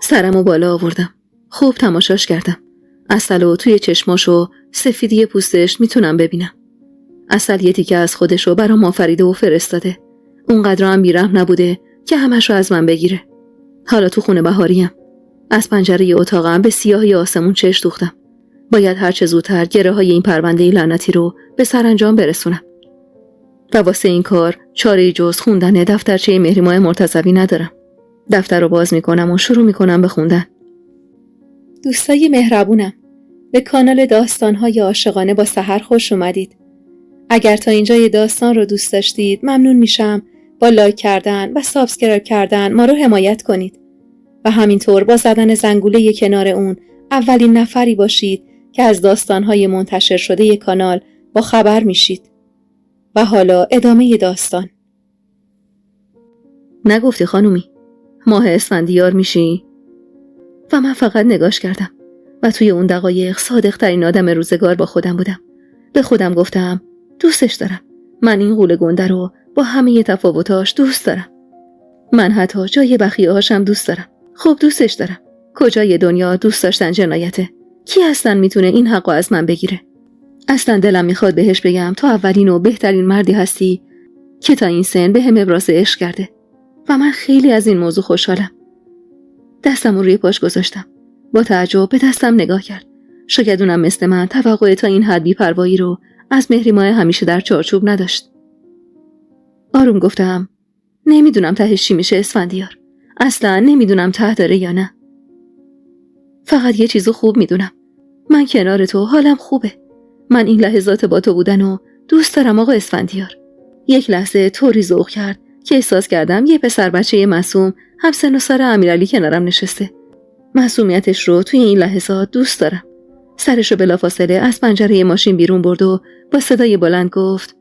سرمو بالا آوردم. خوب تماشاش کردم. عسلو توی چشماشو سفیدی پوستش میتونم ببینم. عسل یه تیکه از خودشو برام آفریده و فرستاده. اونقدر هم بیرحم نبوده که همشو از من بگیره. حالا تو خونه بهاریم. از پنجره اتاقم به سیاهی آسمون چشم دوختم. باید هر چه زودتر گره های این پرونده لعنتی رو به سرانجام برسونم. و واسه این کار چاره‌ای جز خوندن دفترچه مهریماه مرتضوی ندارم. دفتر رو باز میکنم و شروع میکنم به خوندن. دوستای مهربونم، به کانال داستان‌های عاشقانه با سحر خوش اومدید. اگر تا اینجای داستان رو دوست داشتید ممنون میشم با لایک کردن و سابسکرایب کردن ما رو حمایت کنید و همینطور با زدن زنگوله کنار اون اولین نفری باشید که از داستان‌های منتشر شده کانال با خبر میشید. و حالا ادامه داستان. نگفتی خانومی ماه اسفندیار میشی؟ و من فقط نگاش کردم و توی اون دقایق صادق ترین آدم روزگار با خودم بودم. به خودم گفتم دوستش دارم. من این غول گنده رو با همه تفاوتاش دوست دارم. من حتی جای بخیه‌هاشم دوست دارم. خب دوستش دارم. کجای دنیا دوست داشتن جنایته؟ کی اصلا میتونه این حقو از من بگیره؟ اصلا دلم میخواد بهش بگم تو اولین و بهترین مردی هستی که تا این سن به هم ابراز عشق کرده و من خیلی از این موضوع خوشحالم. دستم رو روی پاش گذاشتم. با تعجب به دستم نگاه کرد. شاید اونم مثل من توقع تا این حد بی‌پروایی رو از مهریماه همیشه در چارچوب نداشت. آروم گفتم نمیدونم تهش چی میشه اسفندیار. اصلا نمیدونم ته داره یا نه. فقط یه چیزو خوب میدونم. من کنار تو حالم خوبه. من این لحظات با تو بودن و دوست دارم آقا اسفندیار. یک لحظه طوری ذوق کرد که احساس کردم یه پسر بچه معصوم همسن و سال امیرعلی کنارم نشسته. معصومیتش رو توی این لحظات دوست دارم. سرشو بلافاصله از پنجره ماشین بیرون برد و با صدای بلند گفت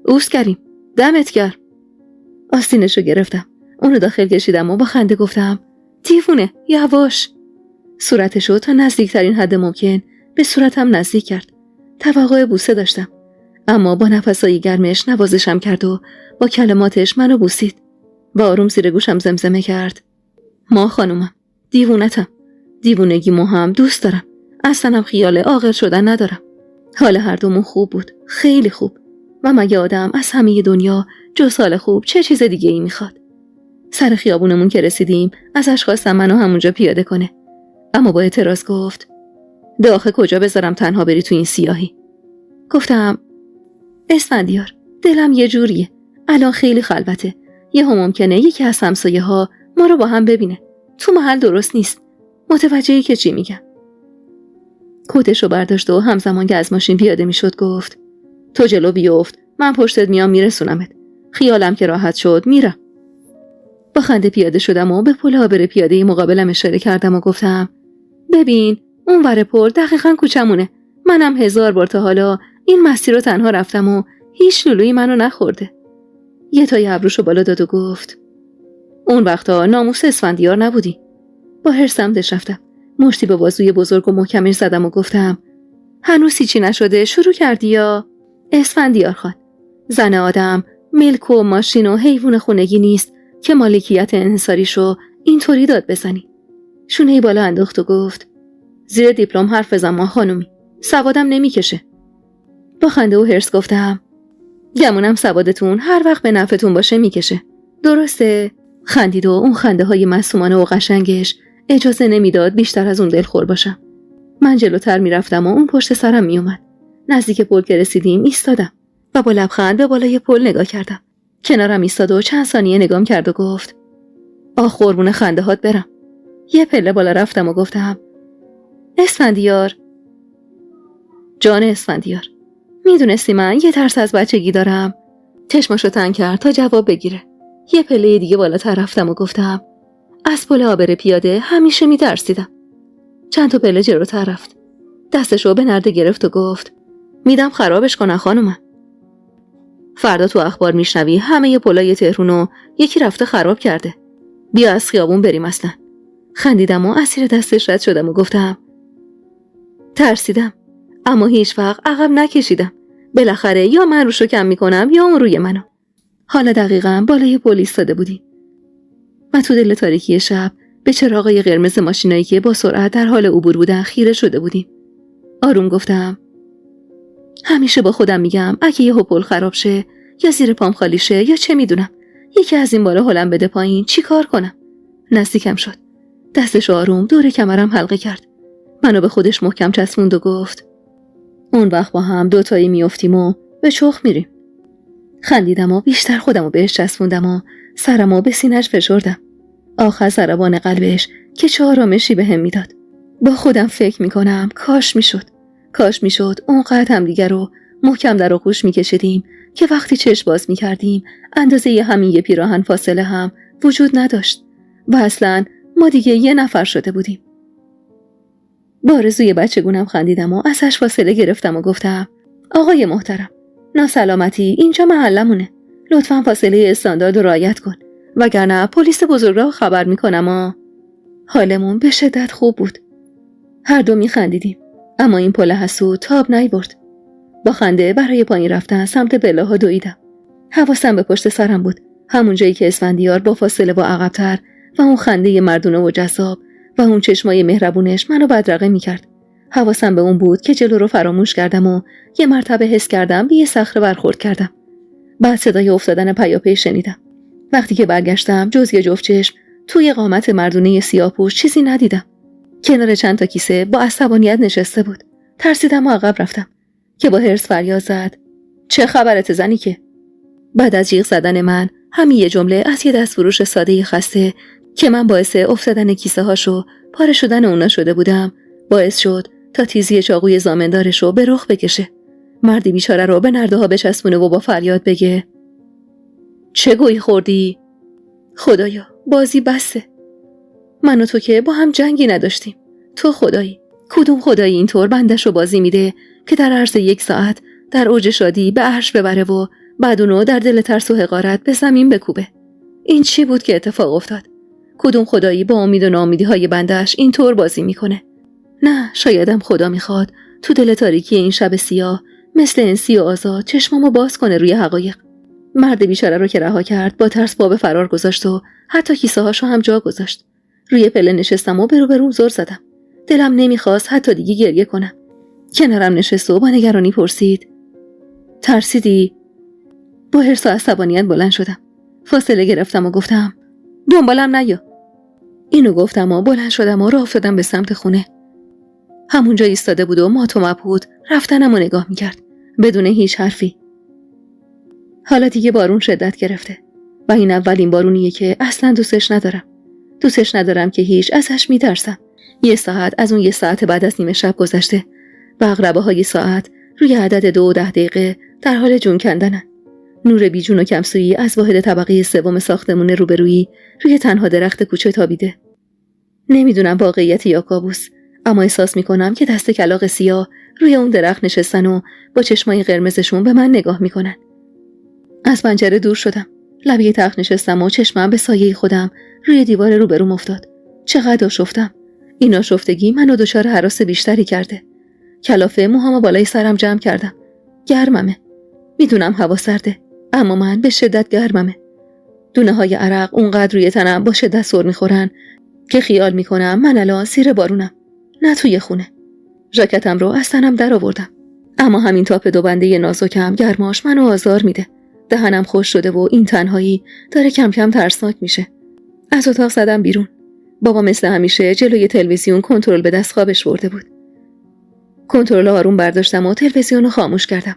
اوست کریم دمت گرم. آستینشو گرفتم. اونو داخل کشیدم و با خنده گفتم دیوونه یواش. صورتشو تا نزدیکترین حد ممکن به صورتم نزدیک کرد. توقع بوسه داشتم اما با نفسای گرمش نوازشم کرد و با کلماتش منو بوسید و آروم زیر گوشم زمزمه کرد ما خانومم دیوونتم. دیوونگیمو هم دوست دارم. اصلا هم خیال عاقل شدن ندارم. حال هر دومون خوب بود. خیلی خوب. و مگه آدم از همه دنیا جز حال خوب چه چیز دیگه ای میخواد؟ سر خیابونمون که رسیدیم ازش خواستم منو همونجا پیاده کنه اما با اعتراض گفت داخل کجا بذارم تنها بری تو این سیاهی؟ گفتم اسفندیار دلم یه جوریه. الان خیلی خلوته. یهو ممکنه یکی از همسایه ها ما رو با هم ببینه. تو محل درست نیست. متوجهی که چی میگم؟ کتشو برداشت و همزمان که از ماشین پیاده میشد گفت تو جلو بیفت من پشتت میام میرسونمت. خیالم که راحت شد میرم. با خنده پیاده شدم و به پل آبر پیاده مقابلم اشاره کردم و گفتم ببین اون ور پل دقیقاً کوچمونه. منم 1000 بار تا حالا این مسیر رو تنها رفتم و هیچ لولویی منو نخورده. یه تای ابروشو بالا داد و گفت اون وقتا ناموس اسفندیار نبودی. با حرصم دش رفتم. مشتی به بازوی بزرگ و محکمش زدم و گفتم هنوز هیچی نشده شروع کردی یا؟ اسفندیار خان زن آدم ملک و ماشین و حیوان خونگی نیست که مالکیت انحصاریشو اینطوری داد بزنی. شونه‌ای بالا انداخت و گفت زیر دیپلم حرف بزن ما خانومی. سوادم نمیکشه. با خنده و حرص گفتم گمونم سوادتون هر وقت به نفعتون باشه میکشه. درسته؟ خندید و اون خنده های معصومانه و قشنگش اجازه نمیداد بیشتر از اون دلخور باشم. من جلوتر میرفتم و اون پشت سرم میومد. نزدیک پل که رسیدیم ایستادم و با لبخند به بالای پل نگاه کردم. کنارم ایستاد و چند ثانیه نگام کرد و گفت آخ قربون خنده هات برم. یه پله بالا رفتم و گفتم اسفندیار جان اسفندیار میدونستی من یه ترس از بچگی دارم؟ چشماشو تنگ کرد تا جواب بگیره. یه پله دیگه بالاتر رفتم و گفتم از پل آبر پیاده همیشه میترسیدم. چند تا پله جلوتر رفت. دستشو به نرده گرفت و گفت میدم خرابش کنن خانومم. فردا تو اخبار میشنوی همه پلای تهرونو یکی رفته خراب کرده. بیا از خیابون بریم اصلا. خندیدم و اسیر دستش رد شدم و گفتم ترسیدم اما هیچ وقت عقب نکشیدم. بالاخره یا من روشو کم میکنم یا اون روی منو. حالا دقیقاً بالای پل ایستاده بودیم و تو دل تاریکی شب به چراغای قرمز ماشینایی که با سرعت در حال عبور بودن خیره شده بودیم. آروم گفتم همیشه با خودم میگم اگه یه هوپل خراب شه یا زیر پام خالی شه یا چه میدونم یکی از این بالا هلم بده پایین چی کار کنم. نزدیکم شد. دستش آروم دور کمرم حلقه کرد. منو به خودش محکم چسبوند و گفت اون وقت با هم دوتایی میافتیم و به چخ میریم. خندیدم و بیشتر خودمو بهش چسبوندم و سرمو به سینه‌اش فشردم. آخر ضربان قلبش که چه آرامشی بهم میداد. با خودم فکر میکنم کاش میشد اونقدر هم دیگر رو محکم در آغوش میکشیدیم که وقتی چشم باز میکردیم اندازه همین یه پیراهن فاصله هم وجود نداشت و اصلا ما دیگه یه نفر شده بودیم. با آرزوی بچگونم خندیدم و ازش فاصله گرفتم و گفتم آقای محترم ناسلامتی اینجا محلمونه، لطفاً فاصله استاندارد رو رعایت کن وگرنه پلیس بزرگراه خبر میکنم. حالمون به شدت خوب بود. هر دو میخندیدیم اما این پل حسود تاب نیاورد. با خنده برای پایین رفتن سمت بلاها دویدم. حواسم به پشت سرم بود، همون جایی که اسفندیار با فاصله و عقب‌تر و اون خنده مردونه و جذاب و اون چشمای مهربونش منو بدرقه میکرد. حواسم به اون بود که جلو رو فراموش کردم و یه مرتبه حس کردم به یه صخره برخورد کردم. بعد صدای افتادن پیاپی شنیدم. وقتی که برگشتم جز یه جفت چشم توی قامت مردونه سیاه‌پوش چیزی ندیدم. کنار چند تا کیسه با عصبانیت نشسته بود. ترسیدم و عقب رفتم که با حرص فریاد زد چه خبرت زنی که؟ بعد از جیغ زدن من همین یه جمله از یه دستفروش ساده خسته که من باعث افتادن کیسه هاشو پاره شدن اونا شده بودم باعث شد تا تیزی چاقوی زامندارشو به رخ بکشه. مردی بیچاره رو به نرده ها بچسبونه و با فریاد بگه چه گویی خوردی؟ خدایا بازی بسه. من و تو که با هم جنگی نداشتیم. تو خدایی، کدوم خدایی اینطور بندش رو بازی میده که در عرض 1 ساعت در اوج شادی به عرش ببره و بعد اونو در دل ترس و حقارت به زمین بکوبه؟ این چی بود که اتفاق افتاد؟ کدوم خدایی با امید و ناامیدی های بندش اینطور بازی میکنه؟ نه، شایدم خدا میخواد تو دل تاریکی این شب سیاه مثل انسی و آزاد چشمامو باز کنه روی حقایق. مرد بیچاره رو که رها کرد با ترس پا به فرار گذاشت و حتی کیسه هاشو هم جا گذاشت. روی پله نشستم و بروبروم زل زدم. دلم نمیخواست حتی دیگه گریه کنم. کنارم نشست و با نگرانی پرسید ترسیدی؟ با حرص و عصبانیت بلند شدم. فاصله گرفتم و گفتم دنبالم نیا. اینو گفتم و بلند شدم و راه افتادم به سمت خونه. همونجا ایستاده بود و مات و مبهوت رفتنم و نگاه میکرد بدون هیچ حرفی. حالا دیگه بارون شدت گرفته و این اولین بارونیه که اصلا دوستش ندارم که هیچ، ازش میترسم. 1 ساعت از اون 1 ساعت بعد از نیمه شب گذشته و عقربه های ساعت روی عدد 2 و 10 دقیقه در حال جون کندنن. نور بیجون و کمسویی از واحد طبقه 3 ساختمون روبرویی روی تنها درخت کوچه تابیده. نمیدونم واقعیت یا کابوس، اما احساس میکنم که دست کلاغ سیاه روی اون درخت نشستن و با چشمای قرمزشون به من نگاه میکنن. از پنجره دور شدم. لبه تخت نشستم و چشمم به سایه خودم روی دیوار روبروم افتاد. چقدر آشفتم. این آشفتگی منو دچار هراس بیشتری کرده. کلافه موهامو بالای سرم جمع کردم. گرممه. میدونم هوا سرده، اما من به شدت گرممه. دونه های عرق اونقدر روی تنم با شدت سر میخورن که خیال میکنم من الان زیر بارونم، نه توی خونه. ژاکتم رو از تنم در آوردم، اما همین تاپ 2 بنده نازکم گرماش منو آزار میده. دهنم خوش شده و این تنهایی داره کم کم ترسناک میشه. از اتاق زدم بیرون. بابا مثل همیشه جلوی تلویزیون کنترل به دست خوابش برده بود. کنترل آروم برداشتم و تلویزیون رو خاموش کردم.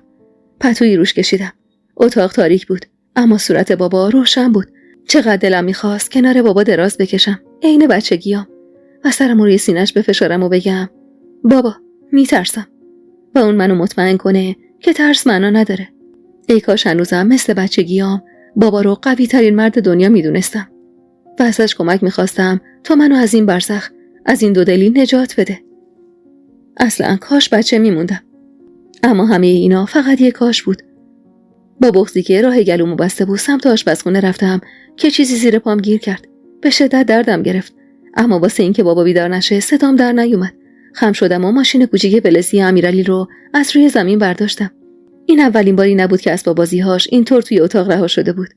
پتویی روش کشیدم. اتاق تاریک بود، اما صورت بابا روشن بود. چقدر دلم میخواست کنار بابا دراز بکشم، عین بچگیام، و سرم روی سینه‌اش بفشارم و بگم بابا میترسم، و اون منو مطمئن کنه که ترس معنا نداره. ای کاش هنوزم مثل بچگیام بابا رو قوی ترین مرد دنیا میدونستم و ازش کمک میخواستم تا منو از این برزخ، از این دودلی نجات بده. اصلا کاش بچه میموندم، اما همه اینا فقط یه کاش بود. با بغضی که راه گلومو بسته بود سمت آشپزخونه رفتم که چیزی زیر پام گیر کرد. به شدت دردم گرفت، اما واسه این که بابا بیدار نشه صدام در نیومد. خم شدم و ماشین کوچیک فلزی امیرعلی رو از روی زمین برداشتم. این اولین باری نبود که اسباب بازی‌هاش اینطور توی اتاق رها شده بود.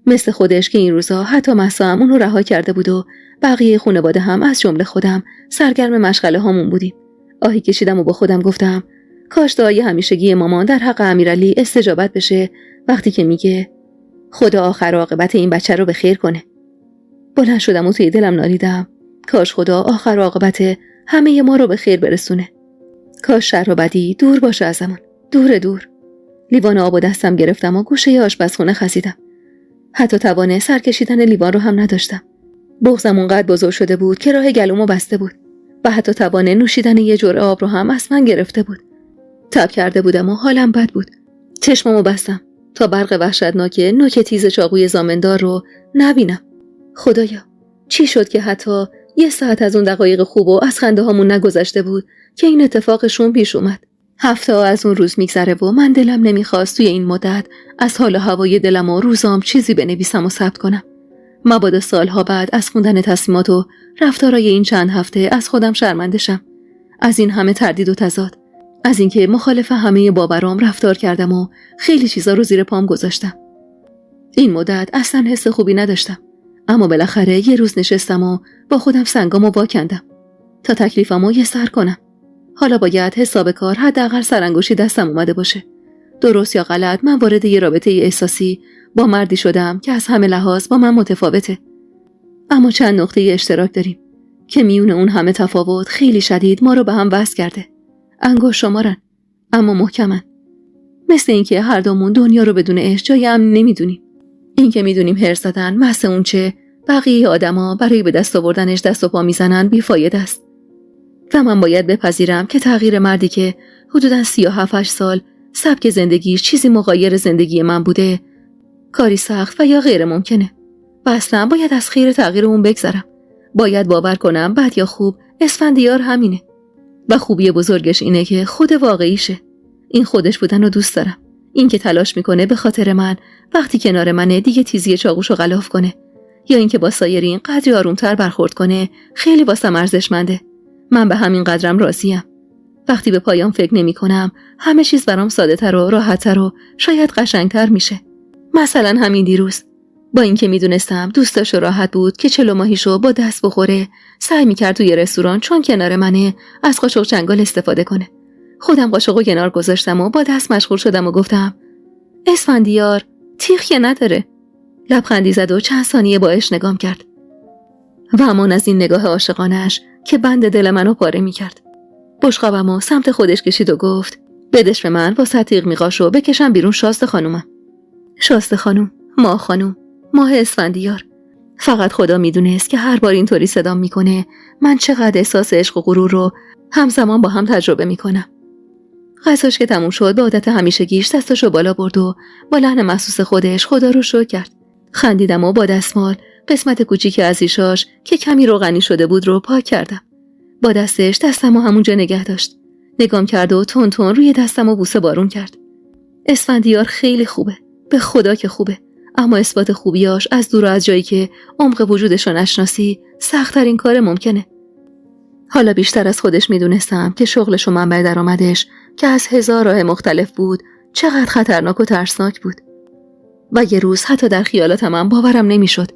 مثل خودش که این روزا حتی مسا هم اونو رها کرده بود و بقیه خانواده هم از جمله خودم سرگرم مشغله هامون بودیم. آهی کشیدم و با خودم گفتم کاش دعای همیشگی مامان در حق امیرعلی استجابت بشه وقتی که میگه خدا آخر عاقبت این بچه رو به خیر کنه. بلند شدم و توی دلم نالیدم کاش خدا آخر عاقبت همه ما رو به خیر برسونه. کاش شر و بدی دور باشه ازمون، دور دور. لیوان آب و دستم گرفتم و گوشه آشپزخونه خزیدم. حتی توان سر کشیدن لیوان رو هم نداشتم. بغضم اونقدر بزرگ شده بود که راه گلومو بسته بود و حتی توان نوشیدن یه جرعه آب رو هم از من گرفته بود. تب کرده بودم و حالم بد بود. چشممو بستم تا برق وحشتناک نوک تیز چاقوی زامندار رو نبینم. خدایا چی شد که حتی یه ساعت از اون دقایق خوب و از خنده هامون نگذشته بود که این اتفاقشون پیش اومد. هفته ها از اون روز میگذره و من دلم نمیخواست توی این مدت از حال و هوای دلم و روزام چیزی بنویسم و ثبت کنم. مبادا سالها بعد از خوندن تصمیمات و رفتارای این چند هفته از خودم شرمنده شم. از این همه تردید و تضاد، از اینکه مخالف همه باورام رفتار کردم و خیلی چیزا رو زیر پام گذاشتم. این مدت اصلا حس خوبی نداشتم، اما بالاخره یه روز نشستم و با خودم سنگامو واکندم تا تکلیفمو یه سر کنم. حالا باید حساب کار حداقل سرانگشتی دستم اومده باشه. درست یا غلط من وارد یه رابطه احساسی با مردی شدم که از همه لحاظ با من متفاوته، اما چند نقطه اشتراک داریم که میون اون همه تفاوت خیلی شدید ما رو به هم وصل کرده. انگشت شمارن اما محکمن، مثل اینکه هر دومون دنیا رو بدون عشق جای امن نمیدونیم. این که میدونیم هرس زدن محض اون چه بقیه آدما برای به دست آوردنش دست و پا میزنن بیفایده است و من باید بپذیرم که تغییر مردی که حدوداً 37 سال سبک زندگیش چیزی مغایر زندگی من بوده کاری سخت و یا غیر ممکنه و اصلا باید از خیر تغییر اون بگذرم. باید باور کنم بد یا خوب اسفندیار همینه و خوبی بزرگش اینه که خود واقعیشه. این خودش بودن رو دوست دارم. این که تلاش میکنه به خاطر من وقتی کنار منه دیگه تیزی چاقوشو غلاف کنه یا اینکه با سایرین قدری آرومتر برخورد کنه خیلی واسم ارزشمنده. من به همین قدرم راضیم. وقتی به پایان فکر نمی کنم همه چیز برام ساده تر و راحت تر و شاید قشنگتر میشه. مثلا همین دیروز با اینکه میدونستم دوستاش راحت بود که 40 ماهیشو با دست بخوره سعی میکرد توی رستوران چون کنار منه از قاشق چنگال استفاده کنه. خودم قاشقو کنار گذاشتم و با دست مشغول شدم و گفتم اسفندیار تیغ که نداره. لبخندی زد و چند ثانیه با عشق نگام کرد و امان از این نگاه عاشقانش که بند دل منو پاره میکرد. بشقابمو سمت خودش کشید و گفت بدش به من واسه تیغ میقاشو بکشم بیرون شاسته خانومم. شاسته خانوم، ماه خانوم، ماه اسفندیار. فقط خدا میدونست که هر بار اینطوری صدام میکنه من چقدر احساس عشق و غرور رو همزمان با هم تجربه میکنم. غذاش که تموم شد به عادت همیشگیش دستاشو بالا برد و با لحن محسوس خودش خدا رو شکر کرد. خندیدم و با دستمال قسمت کوچیک از ریشاش که کمی روغنی شده بود رو پاک کردم. با دستش دستمو همونجا نگه داشت. نگام کرد و تون تون روی دستمو بوسه بارون کرد. اسفندیار خیلی خوبه، به خدا که خوبه، اما اثبات خوبیاش از دور و از جایی که عمق وجودشو نشناسی سخت‌ترین کار ممکنه. حالا بیشتر از خودش میدونستم که شغلش و منبع درآمدش که از 1000 راه مختلف بود چقدر خطرناک و ترسناک بود. و یه روز حتی در خیالاتم هم باورم نمیشد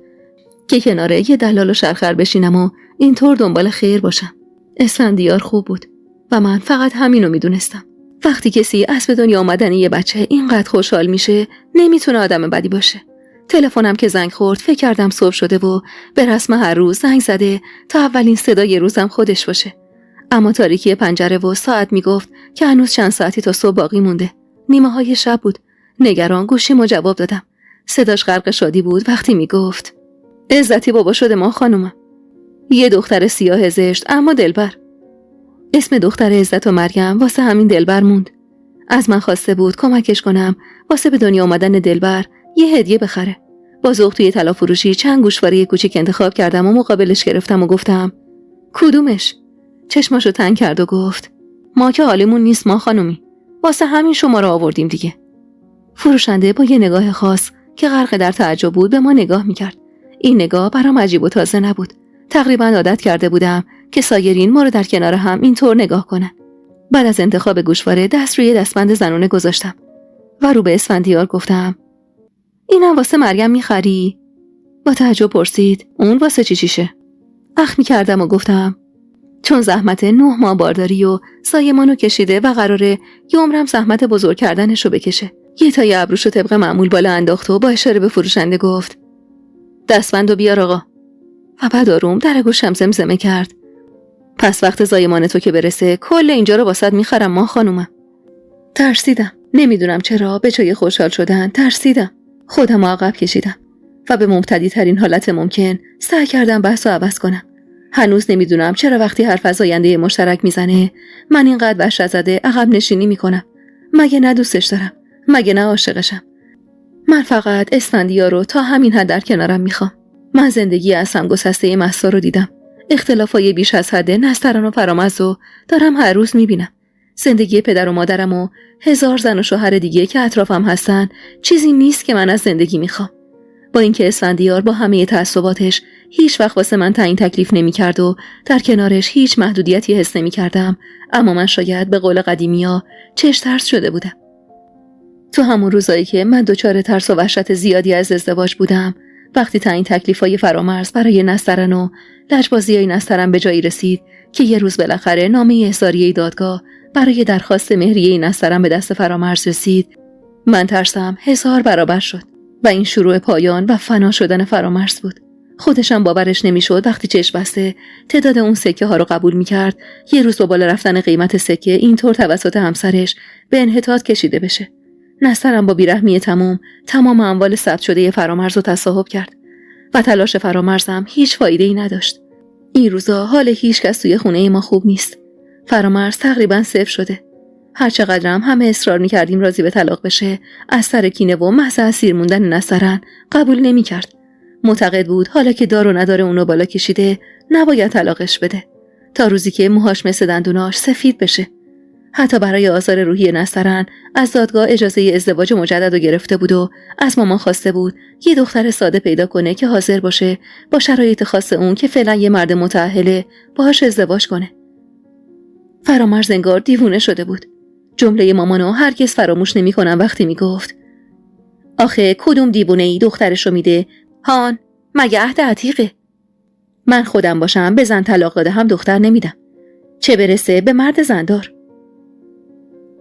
که کناره یه دلال و شرخر بشینم و اینطور دنبال خیر باشم. اسفندیار خوب بود و من فقط همینو میدونستم. وقتی کسی از به دنیا آمدن یه بچه اینقدر خوشحال میشه نمیتونه آدم بدی باشه. تلفنم که زنگ خورد فکر کردم صبح شده و به رسم هر روز زنگ زده تا اولین صدای روزم خودش باشه. اما تاریکی پنجره و ساعت میگفت که هنوز چند ساعتی تا صبح باقی مونده. نیمه های شب بود. نگران گوشیمو جواب دادم. صداش غرق شادی بود وقتی میگفت عزتی بابا شده ما خانومم. یه دختر سیاه زشت اما دلبر. اسم دختر عزت و مریم واسه همین دلبر موند. از من خواسته بود کمکش کنم واسه به دنیا آمدن دلبر یه هدیه بخره. با ذوق توی طلا فروشی چند گوشواره کوچیک انتخاب کردم و مقابلش گرفتم و گفتم کدومش؟ چشماشو تنگ کرد و گفت ما که حالیمون نیست ما خانومی، واسه همین شما رو آوردیم دیگه. فروشنده با یه نگاه خاص که غرق در تعجب بود به ما نگاه میکرد. این نگاه برام عجیب و تازه نبود. تقریبا عادت کرده بودم که سایرین ما رو در کنار هم اینطور نگاه کنن. بعد از انتخاب گوشواره دست روی دستبند زنونه گذاشتم و رو به اسفندیار گفتم اینم واسه مریم میخری؟ با تعجب پرسید اون واسه چیشه؟ اخ میکردم و گفتم چون زحمت 9 ماه بارداری و سایمانو کشیده و قراره یه عمرم زحمت بزرگ کردنشو بکشه. یه تای ابروشو طبق معمول بالا انداخت و با اشاره به فروشنده گفت دستبندو بیار آقا. و بعد آروم در گوشم زمزمه کرد پس وقت زایمان تو که برسه کل اینجا رو واسط میخرم ما خانومم. ترسیدم. نمیدونم چرا به جای خوشحال شدن ترسیدم. خودم عقب کشیدم و به مبتدی ترین حالت ممکن سعی کردم بحثو عوض کنم. هنوز نمیدونم چرا وقتی حرف از آینده مشترک میزنه من اینقدر وحشت زده عقب نشینی میکنم. مگه نه دوستش دارم؟ مگه نه عاشقشم؟ من فقط اسفندیار رو تا همین حد در کنارم میخوام. من زندگی از هم گسسته مهسا رو دیدم. اختلافای بیش از حد نسترن و فرامرز رو دارم هر روز میبینم. زندگی پدر و مادرم و 1000 زن و شوهر دیگه که اطرافم هستن چیزی نیست که من از زندگی میخوام. با اینکه اسفندیار با همه تعصباتش هیچ وقت واسه من تعیین تکلیف نمی‌کرد و در کنارش هیچ محدودیتی حس نمی‌کردم، اما من شاید به قول قدیمی‌ها چش ترس شده بودم. تو همون روزایی که من دچار ترس و وحشت زیادی از ازدواج بودم، وقتی تعیین تکلیف‌های فرامرز برای نسترن و لجبازی‌های نسترن به جایی رسید که یه روز بالاخره نامه احضاریه دادگاه برای درخواست مهریه نسترن به دست فرامرز رسید، من ترسم 1000 برابر شد. و این شروع پایان و فنا شدن فرامرز بود. خودشم باورش نمیشد وقتی چشم بسته تعداد اون سکه ها رو قبول میکرد یه روز با بالا رفتن قیمت سکه اینطور توسط همسرش به انحطاط کشیده بشه. نسترن با بیرحمی تمام اموال ثبت شده فرامرز رو تصاحب کرد و تلاش فرامرزم هیچ فایده ای نداشت. این روزا حال هیچ کس توی خونه ما خوب نیست. فرامرز تقریبا صفر شده. هر چقدرم همه اصرار می‌کردیم راضی به طلاق بشه، از سر کینه و محض اسیر موندن نسترن قبول نمی‌کرد. معتقد بود حالا که دار و ندار اونو بالا کشیده نباید طلاقش بده تا روزی که موهاش مثل دندوناش سفید بشه. حتی برای آزار روحی نسترن از دادگاه اجازه ازدواج مجدد رو گرفته بود و از مامان خواسته بود یه دختر ساده پیدا کنه که حاضر باشه با شرایط خاص اون که فعلا یه مرد متأهله باهاش ازدواج کنه. فرامرز انگار دیوونه شده بود. جمله مامانو هرگز فراموش نمی‌کنم وقتی میگفت آخه کدوم دیوونه‌ای دخترشو میده؟ هان، مگه عهد عتیقه؟ من خودم باشم به زن طلاق داده هم دختر نمیدم، چه برسه به مرد زندار.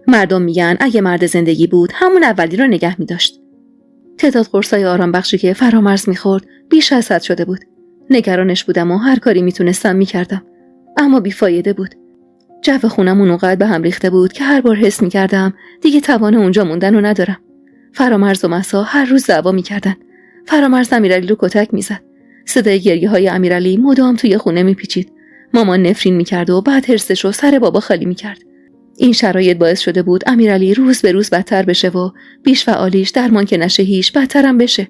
مردم میگن اگه مرد زندگی بود همون اولی رو نگه میداشت. تعداد قرصای آرام بخشی که فرامرز میخورد بیش از حد شده بود. نگرانش بودم و هر کاری میتونستم میکردم، اما بیفایده بود. جو خونمون اونقدر به هم ریخته بود که هر بار حس میکردم دیگه توان اونجا موندن رو ندارم. فرامرز و مهسا هر روز دعوا میکردن. فرامرز امیرعلی رو کتک میزد. صدای گریه های امیرعلی مدام توی خونه میپیچید. مامان نفرین میکرد و بعد حرصش رو سر بابا خالی میکرد. این شرایط باعث شده بود امیرعلی روز به روز بدتر بشه و بیش فعالیش درمان که نشه هیچ بدترم بشه.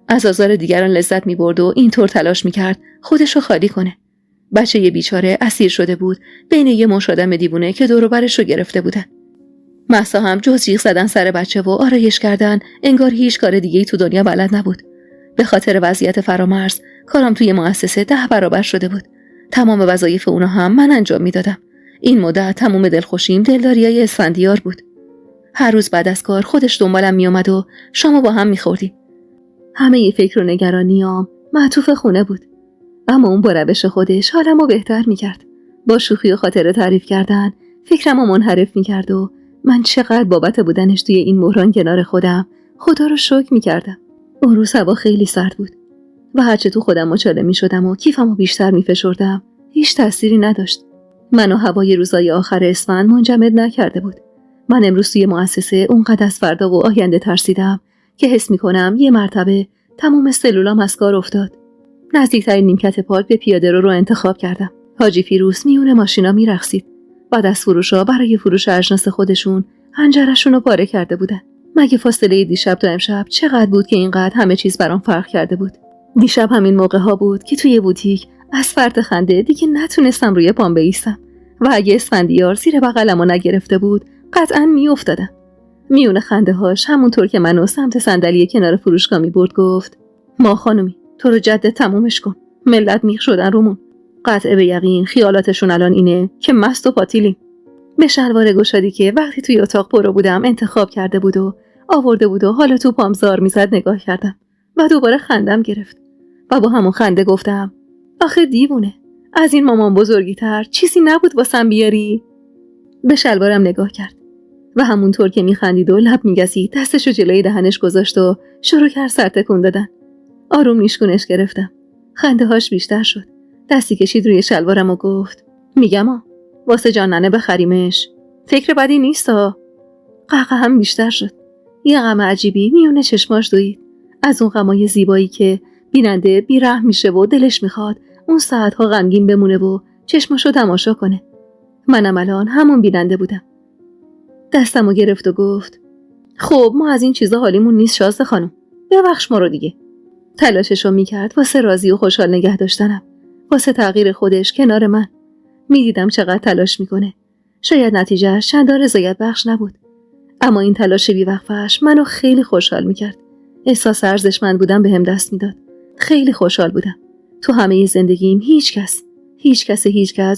از آزار دیگران لذت میبرد و اینطور تلاش میکرد خودش رو خالی کنه. بچه یه بیچاره اسیر شده بود بین یه مش آدم دیوونه که دور و برش رو گرفته بودن. مهسا هم جز جیغ زدن سر بچه و آرایش کردن انگار هیچ کار دیگه‌ای تو دنیا بلد نبود. به خاطر وضعیت فرامرز کارم توی مؤسسه 10 برابر شده بود. تمام وظایف اونا هم من انجام میدادم. این مدت تمام دلخوشیم دلداریای اسفندیار بود. هر روز بعد از کار خودش دنبالم میومد و شامو با هم میخوردیم. همه ی فکر و نگرانیام معطوف خونه بود. اما اون با روش خودش حالمو بهتر میکرد. با شوخی و خاطره تعریف کردن فکرمو منحرف میکرد و من چقدر بابت بودنش توی این بحران کنار خودم خدا رو شکر میکردم. اون روز هوا خیلی سرد بود و هرچه تو خودم مچاله میشدم و کیفمو بیشتر میفشردم هیچ تأثیری نداشت. منو هوای روزای آخر اسفند منجمد نکرده بود. من امروز توی مؤسسه اونقدر از فردا و آینده ترسیدم که حس میکنم یه مرتبه تمام سلولام از کار افتاد. نزدیکترین نیمکت پارک به پیاده رو انتخاب کردم. حاجی فیروز میون ماشینا میرقصید. بعد از فروشا برای فروش اجناس خودشون حنجرشون رو پاره کرده بودن. مگه فاصله دیشب تا امشب چقدر بود که اینقدر همه چیز برام فرق کرده بود. دیشب همین موقع ها بود که توی بوتیک از فرط خنده دیگه نتونستم روی پام بایستم و اگه اسفندیار زیر بغلمو نگرفته بود قطعاً میافتادم. میون خنده هاش همونطور که منو سمت صندلی کنار فروشگاه میبرد گفت ما خانومی تو رو جد تمومش کن، ملت میخ شدن رومون. قطعه به یقین خیالاتشون الان اینه که مست و پاتیلیم. به شلوار گشادی که وقتی توی اتاق پرو بودم انتخاب کرده بود و آورده بود و حالا تو پام زار میزد نگاه کردم و دوباره خندم گرفت و با همون خنده گفتم آخه دیوونه، از این مامان بزرگی‌تر چیزی نبود واسم بیاری؟ به شلوارم نگاه کرد و همونطور که میخندید و لب میگزید دستشو جلوی دهنش گذاشت و شروع کرد سر تکون دادن. آروم نیشگونش گرفتم. خنده هاش بیشتر شد. دستی کشید روی شلوارم و گفت میگم واسه جان ننه بخریمش. فکر بدی نیستا. قهقه هم بیشتر شد. یه غم عجیبی میونه چشماش دوید. از اون غمای زیبایی که بیننده بی‌رحم میشه و دلش میخواد اون ساعتها غمگین بمونه و چشماشو تماشا کنه. منم الان همون بیننده بودم. دستمو گرفت و گفت خب ما از این چیزا حالیمون نیست شازده خانم. ببخش ما رو دیگه. تلاششو میکرد واسه راضی و خوشحال نگه داشتنم. واسه تغییر خودش کنار من. میدیدم چقدر تلاش میکنه. شاید نتیجهش چندان رضایت بخش نبود. اما این تلاش بی‌وقفه‌اش منو خیلی خوشحال میکرد. احساس ارزشمند بودم بهم دست میداد. خیلی خوشحال بودم. تو همه زندگیم هیچ کس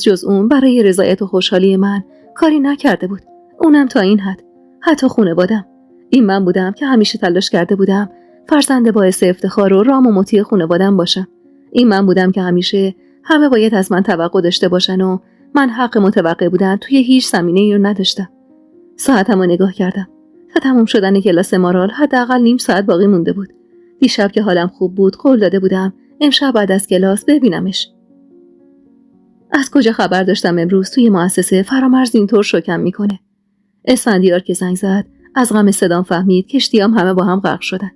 جز اون برای رضایت و خوشحالی من کاری نکرده بود. اونم تا این حد. حتی خانواده‌ام. این من بودم که همیشه تلاش کرده بودم فرزند باعث افتخار و رام و مطیع خانواده‌ام باشم. این من بودم که همیشه همه باید از من توقع داشته باشن و من حق متوقع بودن توی هیچ زمینه‌ای رو نداشتم. ساعتمو نگاه کردم. تا تموم شدن کلاس مارال حداقل نیم ساعت باقی مونده بود. دیشب که حالم خوب بود قول داده بودم امشب بعد از کلاس ببینمش. از کجا خبر داشتم امروز توی مؤسسه فرامرز اینطور شوکم میکنه. اسفندیار که زنگ زد از غم صدام فهمید کشتیام همه با هم غرق شدن.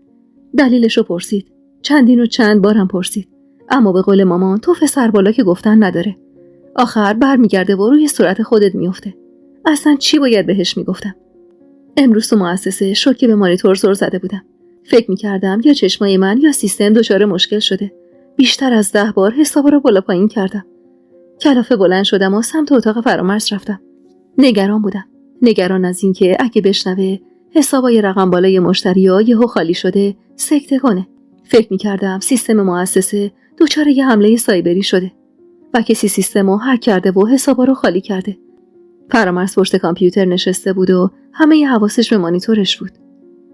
دلیلشو پرسید. چندین و چند بارم پرسید. اما به قول مامان توف سربالا که گفتن نداره. آخر برمیگرده و روی صورت خودت میفته. اصلا چی باید بهش میگفتم؟ امروز تو مؤسسه شوکه به مانیتور زل زده بودم. فکر میکردم یا چشمای من یا سیستم دچار مشکل شده. بیشتر از 10 بار حسابا رو بالا پایین کردم. کلافه بلند شدم و سمت اتاق فرامرز رفتم. نگران بودم. نگران از اینکه اگه بشنوه حسابای رقم بالای مشتری‌ها یهو خالی شده سکته کنه. فکر می‌کردم سیستم مؤسسه دچار یه حمله سایبری شده و کسی سیستمو هک کرده و حسابا رو خالی کرده. فرامرز پشت کامپیوتر نشسته بود و همه حواسش به مانیتورش بود.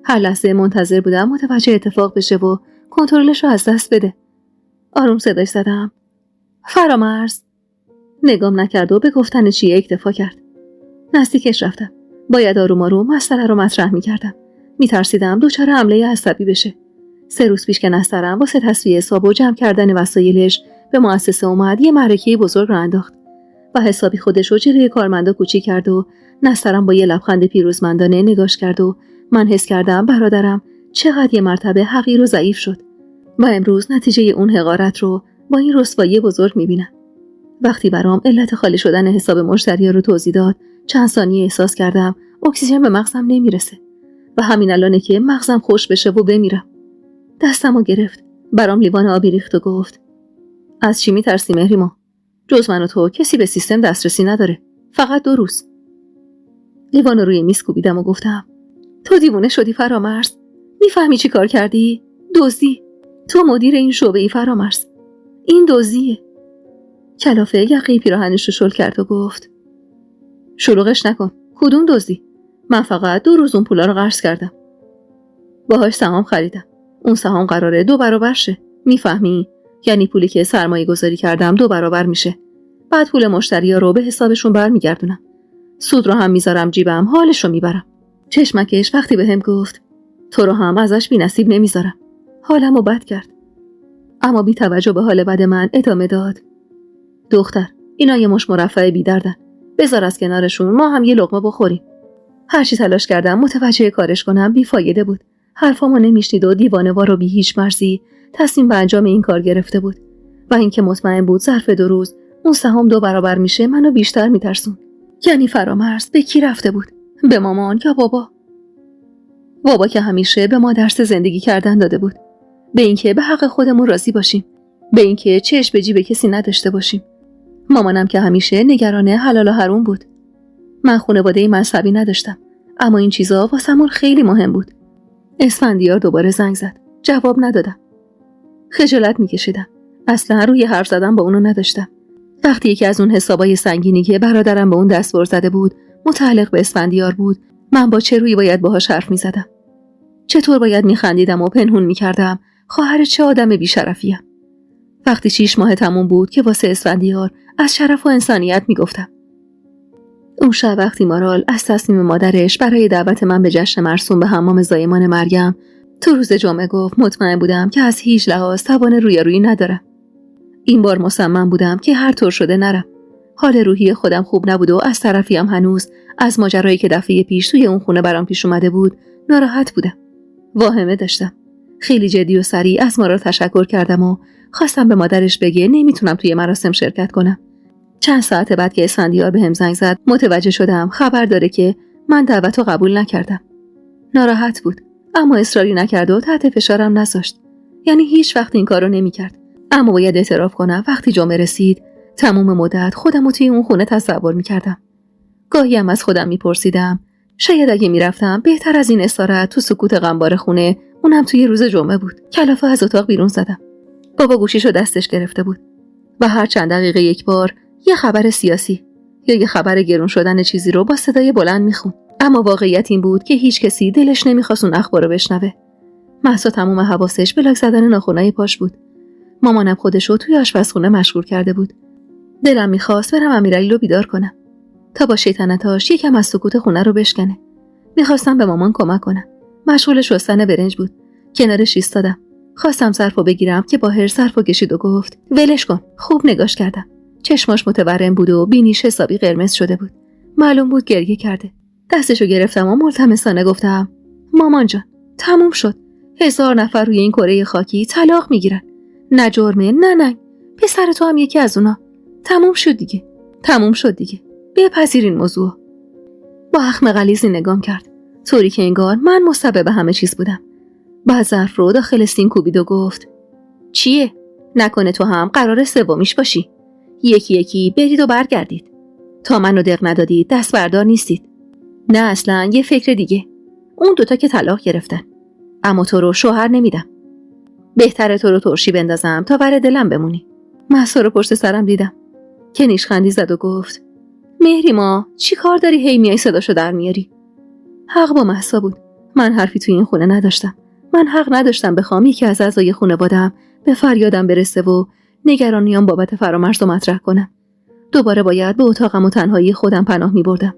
هر لحظه منتظر بودم متوجه اتفاق بشه و کنترلش رو از دست بده. آروم صداش زدم. فرامرز. نگام نکرد و به گفتن چیه اکتفا کرد. نزدیکش رفتم. باید آروم آروم مسئله رو مطرح می‌کردم. می‌ترسیدم دچار حمله عصبی بشه. 3 روز پیش که نسترم واسه تصفیه حساب و جمع کردن وسایلش به مؤسسه اومد یه معرکه بزرگ رو انداخت و حسابی خودش رو جلوی کارمندا کوچیک کرد و نسترم با یه لبخند پیروزمندانه نگاش کرد و من حس کردم برادرم چقدر یه مرتبه حقیر و ضعیف شد و امروز نتیجه اون حقارت رو با این رسوایی بزرگ می‌بینم. وقتی برام علت خالی شدن حساب مشتری‌ها رو توضیح داد چند ثانیه احساس کردم اکسیژن به مغزم نمیرسه و همین الانه که مغزم خوش بشه و بمیرم. دستمو گرفت. برام لیوان آبی ریخت و گفت از چی میترسی مهریما؟ جز من و تو کسی به سیستم دسترسی نداره. فقط 2 روز. لیوان رو روی میز کوبیدم و گفتم تو دیوونه شدی فرامرز؟ میفهمی چی کار کردی؟ دزدی. تو مدیر این شعبه ای فرامرز. این دزدیه. کلافه یقه پیراهنش رو شل کرد و گفت شلوغش نکن. کدوم دزدی؟ من فقط 2 روز اون پولا رو قرض کردم. باهاش سهام خریدم. اون سهام قراره 2 برابر شه. میفهمی؟ یعنی پولی که سرمایه گذاری کردم 2 برابر میشه. بعد پول مشتری‌ها رو به حسابشون برمیگردونم. سود رو هم میذارم جیبم، حالش رو میبرم. چشمکش وقتی بهم گفت تو رو هم ازش بی‌نصیب نمیذارم. حالمو بد کرد. اما بی توجه به حال بد من ادامه داد. دختر، اینا یه مش مرفع بی‌دردن. بذار از کنارشون ما هم یه لقمه بخوریم. هر چی تلاش کردم متوجه کارش کنم بی‌فایده بود. حرفامو نمیشنید و دیوانه‌وار و بی هیچ مرزی تصمیم به انجام این کار گرفته بود و اینکه مطمئن بود ظرف 2 روز اون سهام 2 برابر میشه منو بیشتر میترسون. یعنی فرامرز به کی رفته بود؟ به مامان یا بابا؟ بابا که همیشه به ما درس زندگی کردن داده بود. به اینکه به حق خودمون راضی باشیم. به اینکه چشم به جیب کسی نداشته باشیم. مامانم که همیشه نگران حلال و حرام بود. من خانواده مذهبی نداشتم، اما این چیزا واسمون خیلی مهم بود. اسفندیار دوباره زنگ زد. جواب ندادم. خجالت میکشیدم. اصلا روی حرف زدن با اونو نداشتم. وقتی یکی از اون حسابای سنگینی که برادرم به اون دستور زده بود متعلق به اسفندیار بود، من با چه رویی باید باهاش حرف میزدم؟ چطور باید میخندیدم و پنهون میکردم خواهر چه آدم بیشرفیم. وقتی 6 ماه تموم بود که واسه اسفندیار از شرف و انسانیت میگفتم. اون شب وقتی مارال از تصمیم مادرش برای دعوت من به جشن مرسوم به حمام زایمان مریم تو روز جمعه گفت، مطمئن بودم که از هیچ لحاظ توان رویارویی ندارم. این بار مصمم بودم که هر طور شده نرم. حال روحی خودم خوب نبود و از طرفی هم هنوز از ماجرایی که دفعه پیش توی اون خونه برام پیش اومده بود ناراحت بودم. واهمه داشتم. خیلی جدی و سریع از مارال تشکر کردم و خواستم به مادرش بگه نمیتونم توی مراسم شرکت کنم. چند ساعت بعد که اسفندیار بهم زنگ زد متوجه شدم خبر داره که من دعوتو قبول نکردم. ناراحت بود اما اصراری نکرد و تحت فشارم نذاشت. یعنی هیچ وقت این کارو نمیکرد. اما باید اعتراف کنم وقتی جمعه رسید تموم مدت خودمو توی اون خونه تصور میکردم. گاهی هم از خودم میپرسیدم شاید اگه میرفتم بهتر از این اسارت تو سکوت غمبار خونه، اونم توی روز جمعه بود. کلافه از اتاق بیرون زدم. بابا گوشیشو دستش گرفته بود و هر چند دقیقه یک بار یه خبر سیاسی یا یه خبر گرون شدن چیزی رو با صدای بلند میخوند. اما واقعیت این بود که هیچ کسی دلش نمیخواست اون اخبارو بشنوه. مهسا تمام حواسش به لاک زدن ناخنای پاش بود. مامانم خودشو توی آشپزخونه مشغول کرده بود. دلم میخواست برم امیرعلی رو بیدار کنم تا با شیطنتاش یکم از سکوت خونه رو بشکنه. میخواستم به مامان کمک کنم. مشغول شستن برنج بود. کنارش ایستادم. خواستم ظرفو بگیرم که با حرص ظرفو کشید و گفت ولش کن. خوب نگاش کردم. چشماش متورم بود و بینیش حسابی قرمز شده بود. معلوم بود گریه کرده. دستشو گرفتم و ملتمسانه گفتم مامان جان تموم شد. 1000 نفر روی این کره خاکی طلاق میگیرن. نه جرمه نه نه. پسر تو هم یکی از اونا. تموم شد دیگه. تموم شد دیگه. بپذیر این موضوع. با اخم غلیظی نگام کرد. طوری که انگار من مسبب همه چیز بودم. بعد ظرف رو داخل سین کوبید و گفت چیه؟ نکنه تو هم قرار سومیش باشی؟ یکی یکی برید و برگردید. تا منو دق ندادید دست بردار نیستید. نه اصلا یه فکر دیگه. اون دوتا که طلاق گرفتن. اما تو رو شوهر نمیدم. بهتره تو رو ترشی بندازم تا ور دلم بمونی. مهسا رو پشت سرم دیدم که نیشخندی زد و گفت مهریما چی کار داری هی میای صداشو در میاری؟ حق با مهسا بود. من حرفی توی این خونه نداشتم. من حق نداشتم بخوام یکی از اعضای خانواده‌ام به فریادم برسه و نگرانیام بابت فرامرز رو مطرح کنم. دوباره باید به اتاقم و تنهایی خودم پناه می‌بردم.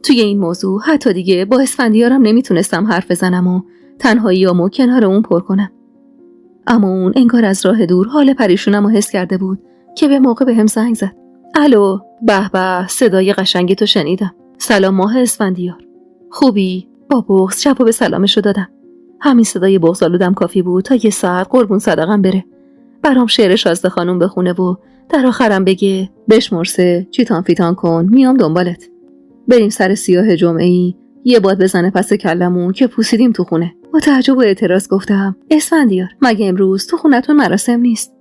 توی این موضوع حتی دیگه با اسفندیارم نمیتونستم حرف بزنم و تنهاییامو کنار اون پر کنم. اما اون انگار از راه دور حال پریشونمو حس کرده بود که به موقع بهم زنگ زد. الو، به به، صدای قشنگی تو شنیدم. سلام ماه اسفندیار. خوبی؟ با بغض جواب به سلامشو دادم. همین صدای بغض‌آلودم کافی بود تا یه ساعت قربون صدقم بره. برام شعر شازده خانوم بخونه و در آخرم بگه بشمرسه چیتان فیتان کن میام دنبالت. بریم سر سیاه جمعه‌ای یه باد بزنه پس کلمون که پوسیدیم تو خونه. با تعجب و اعتراض گفتم اسفندیار مگه امروز تو خونتون مراسم نیست؟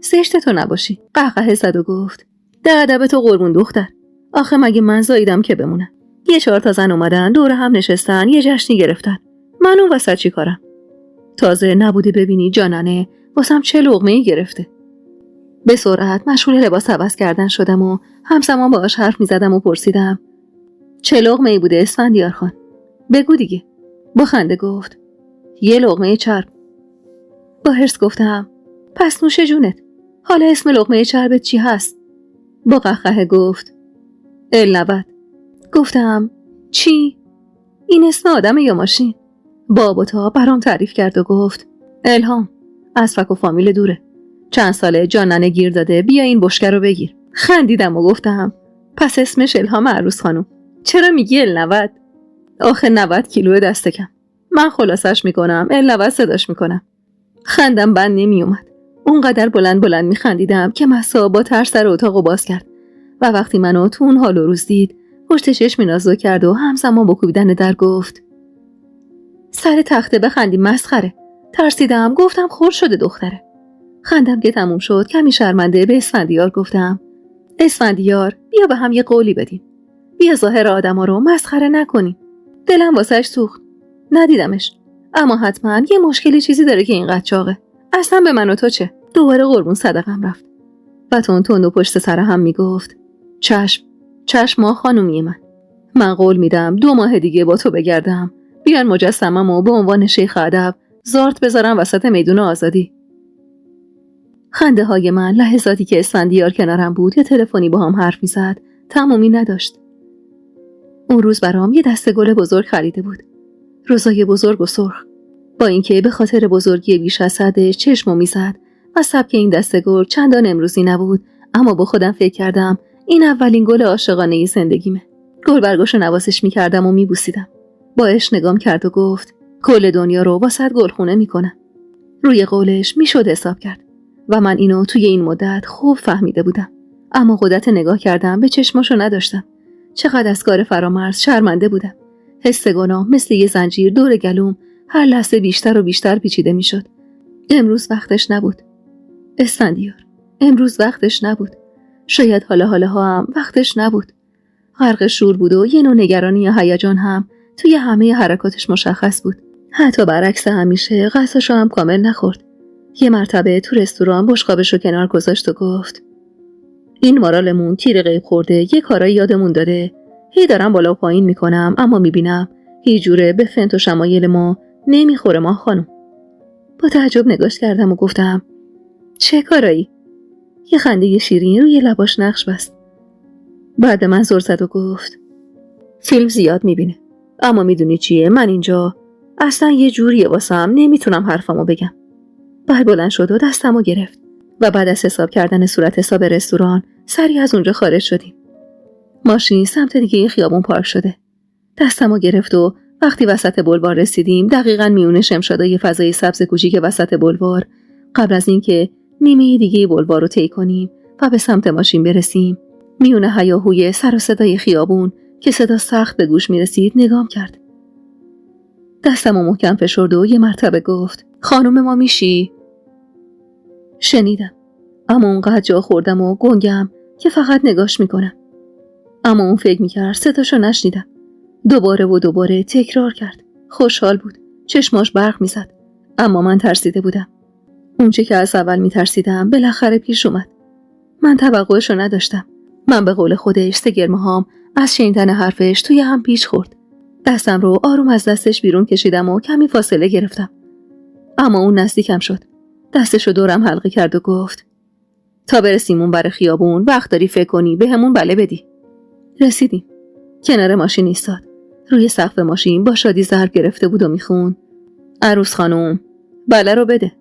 زشت تو نباشی. قهقه زد و گفت در ادب تو قربون دختر. آخه مگه من زاییدم که بمونم؟ یه 4 تا زن اومدن دور هم نشستن یه جشنی گرفتن. من اون وسط چی کارم؟ تازه نبودی ببینی جانانه واسم چه لقمه‌ای گرفته. به سرعت مشغول لباس عوض کردن شدم و همزمان باهاش حرف می‌زدم و پرسیدم چه لقمه‌ای بوده اسفندیار خان؟ بگو دیگه. با خنده گفت یه لقمه چرب. با حرص گفتم پس نوش جونت. حالا اسم لقمه چربت چی هست؟ با قهقه گفت النبت. گفتم چی؟ این اسم آدمه یا ماشین؟ باب و تا برام تعریف کرد و گفت الهام، از فک و فامیل دوره. چند ساله جان ننه گیر داده بیا این بشکه رو بگیر. خندیدم و گفتم پس اسمش الهام عروس خانم. چرا میگی النبت؟ آخه 90 کیلو دست کم. من خلاصش میکنم النبت صداش میکنم. خندم بند نمی اومد. اونقدر بلند بلند میخندیدم که مهسا با ترس در اتاقو باز کرد و وقتی منو تو اون حال و روز دید پشت چشم نازو کرد و همزمان با کوبیدن در گفت سر تخته بخندی مسخره. ترسیدم گفتم خور شده دختره. خندم که تموم شد کمی شرمنده به اسفندیار گفتم اسفندیار بیا به هم یه قولی بدیم. بیا ظاهر آدما رو مسخره نکنیم. دلم واسش سوخت. ندیدمش اما حتما یه مشکلی چیزی داره که اینقدر چاقه. اصلا به من و تو چه؟ دوباره قربون صدقم رفت و تند و پشت سر هم میگفت چشم ما خانومی من قول میدم 2 ماه دیگه با تو بگردم بیان مجسمه‌مو به عنوان شیخ ادب زارت بذارم وسط میدون آزادی. خنده های من لحظاتی که اسفندیار کنارم بود یا تلفنی با هم حرف می‌زد تمومی نداشت. اون روز برام یه دسته گل بزرگ خریده بود. روزای بزرگ و سرخ. با اینکه به خاطر بزرگی بیش از حدش چشمو می‌زد و سبک این دسته گل چندان امروزی نبود، اما با خودم فکر کردم این اولین گل عاشقانه زندگیمه. گل برگاشو نوازش می‌کردم و می‌بوسیدم. با عشق نگام کرد و گفت کل دنیا رو واسط گلخونه می‌کنم. روی قولش میشد حساب کرد و من اینو توی این مدت خوب فهمیده بودم، اما قدرت نگاه کردم به چشماشو نداشتم. چقدر از کار فرامرز شرمنده بودم. حس گناه مثل یه زنجیر دور گلوم هر لحظه بیشتر و بیشتر پیچیده میشد. امروز وقتش نبود. اسفندیار، امروز وقتش نبود. شاید حالا هم وقتش نبود. غرق شور بود و یه نوع نگرانی یا هیجان هم توی همه حرکاتش مشخص بود. حتی برعکس همیشه قصه‌شو هم کامل نخورد. یه مرتبه تو رستوران بشقابشو کنار گذاشت و گفت این مارالمون تیر غیب خورده، یه کارایی یادمون داده. هی دارم بالا و پایین میکنم اما میبینم هیچ جوره به فنت و شمایل ما نمیخوره ما خانم. با تعجب نگاش کردم و گفتم چه کارایی؟ یه خنده شیرین روی لباش نقش بست. بعد من زور زد و گفت فیلم زیاد میبینه، اما میدونی چیه؟ من اینجا اصلا یه جوریه واسم نمیتونم حرفمو بگم. بعد بلند شد و دستمو گرفت و بعد از حساب کردن صورت حساب رستوران سریع از اونجا خارج شدیم. ماشین سمت دیگه خیابون پارک شده. دستمو گرفت و وقتی وسط بلوار رسیدیم، دقیقاً میونه شمشادای فضای سبز کوچیک وسط بلوار، قبل از اینکه نیمه دیگه بلوار رو طی کنیم و به سمت ماشین برسیم، میونه هیاهوی سر و صدای خیابون که صدا سخت به گوش میرسید نگام کرد. دستمو محکم فشرد و یه مرتبه گفت خانم ما میشی؟ شنیدم، اما اونقدر جا خوردم و گنگم که فقط نگاش میکنم. اما اون فکر میکرد صداشو نشنیدم. دوباره و دوباره تکرار کرد. خوشحال بود، چشماش برق میزد، اما من ترسیده بودم. اون چه که از اول میترسیدم بالاخره پیش اومد. من توقعشو نداشتم. من به قول خودش سگرمهام از شنیدن حرفش توی هم پیش خورد. دستم رو آروم از دستش بیرون کشیدم و کمی فاصله گرفتم. اما اون نزدیکم شد. دستشو دورم حلقه کرد و گفت تا برسیم اون بر خیابون وقت داری فکر کنی به همون بله بدی. رسیدیم. کنار ماشین ایستاد. روی سقف ماشین با شادی ضرب گرفته بود و میخون عروس خانم بله رو بده،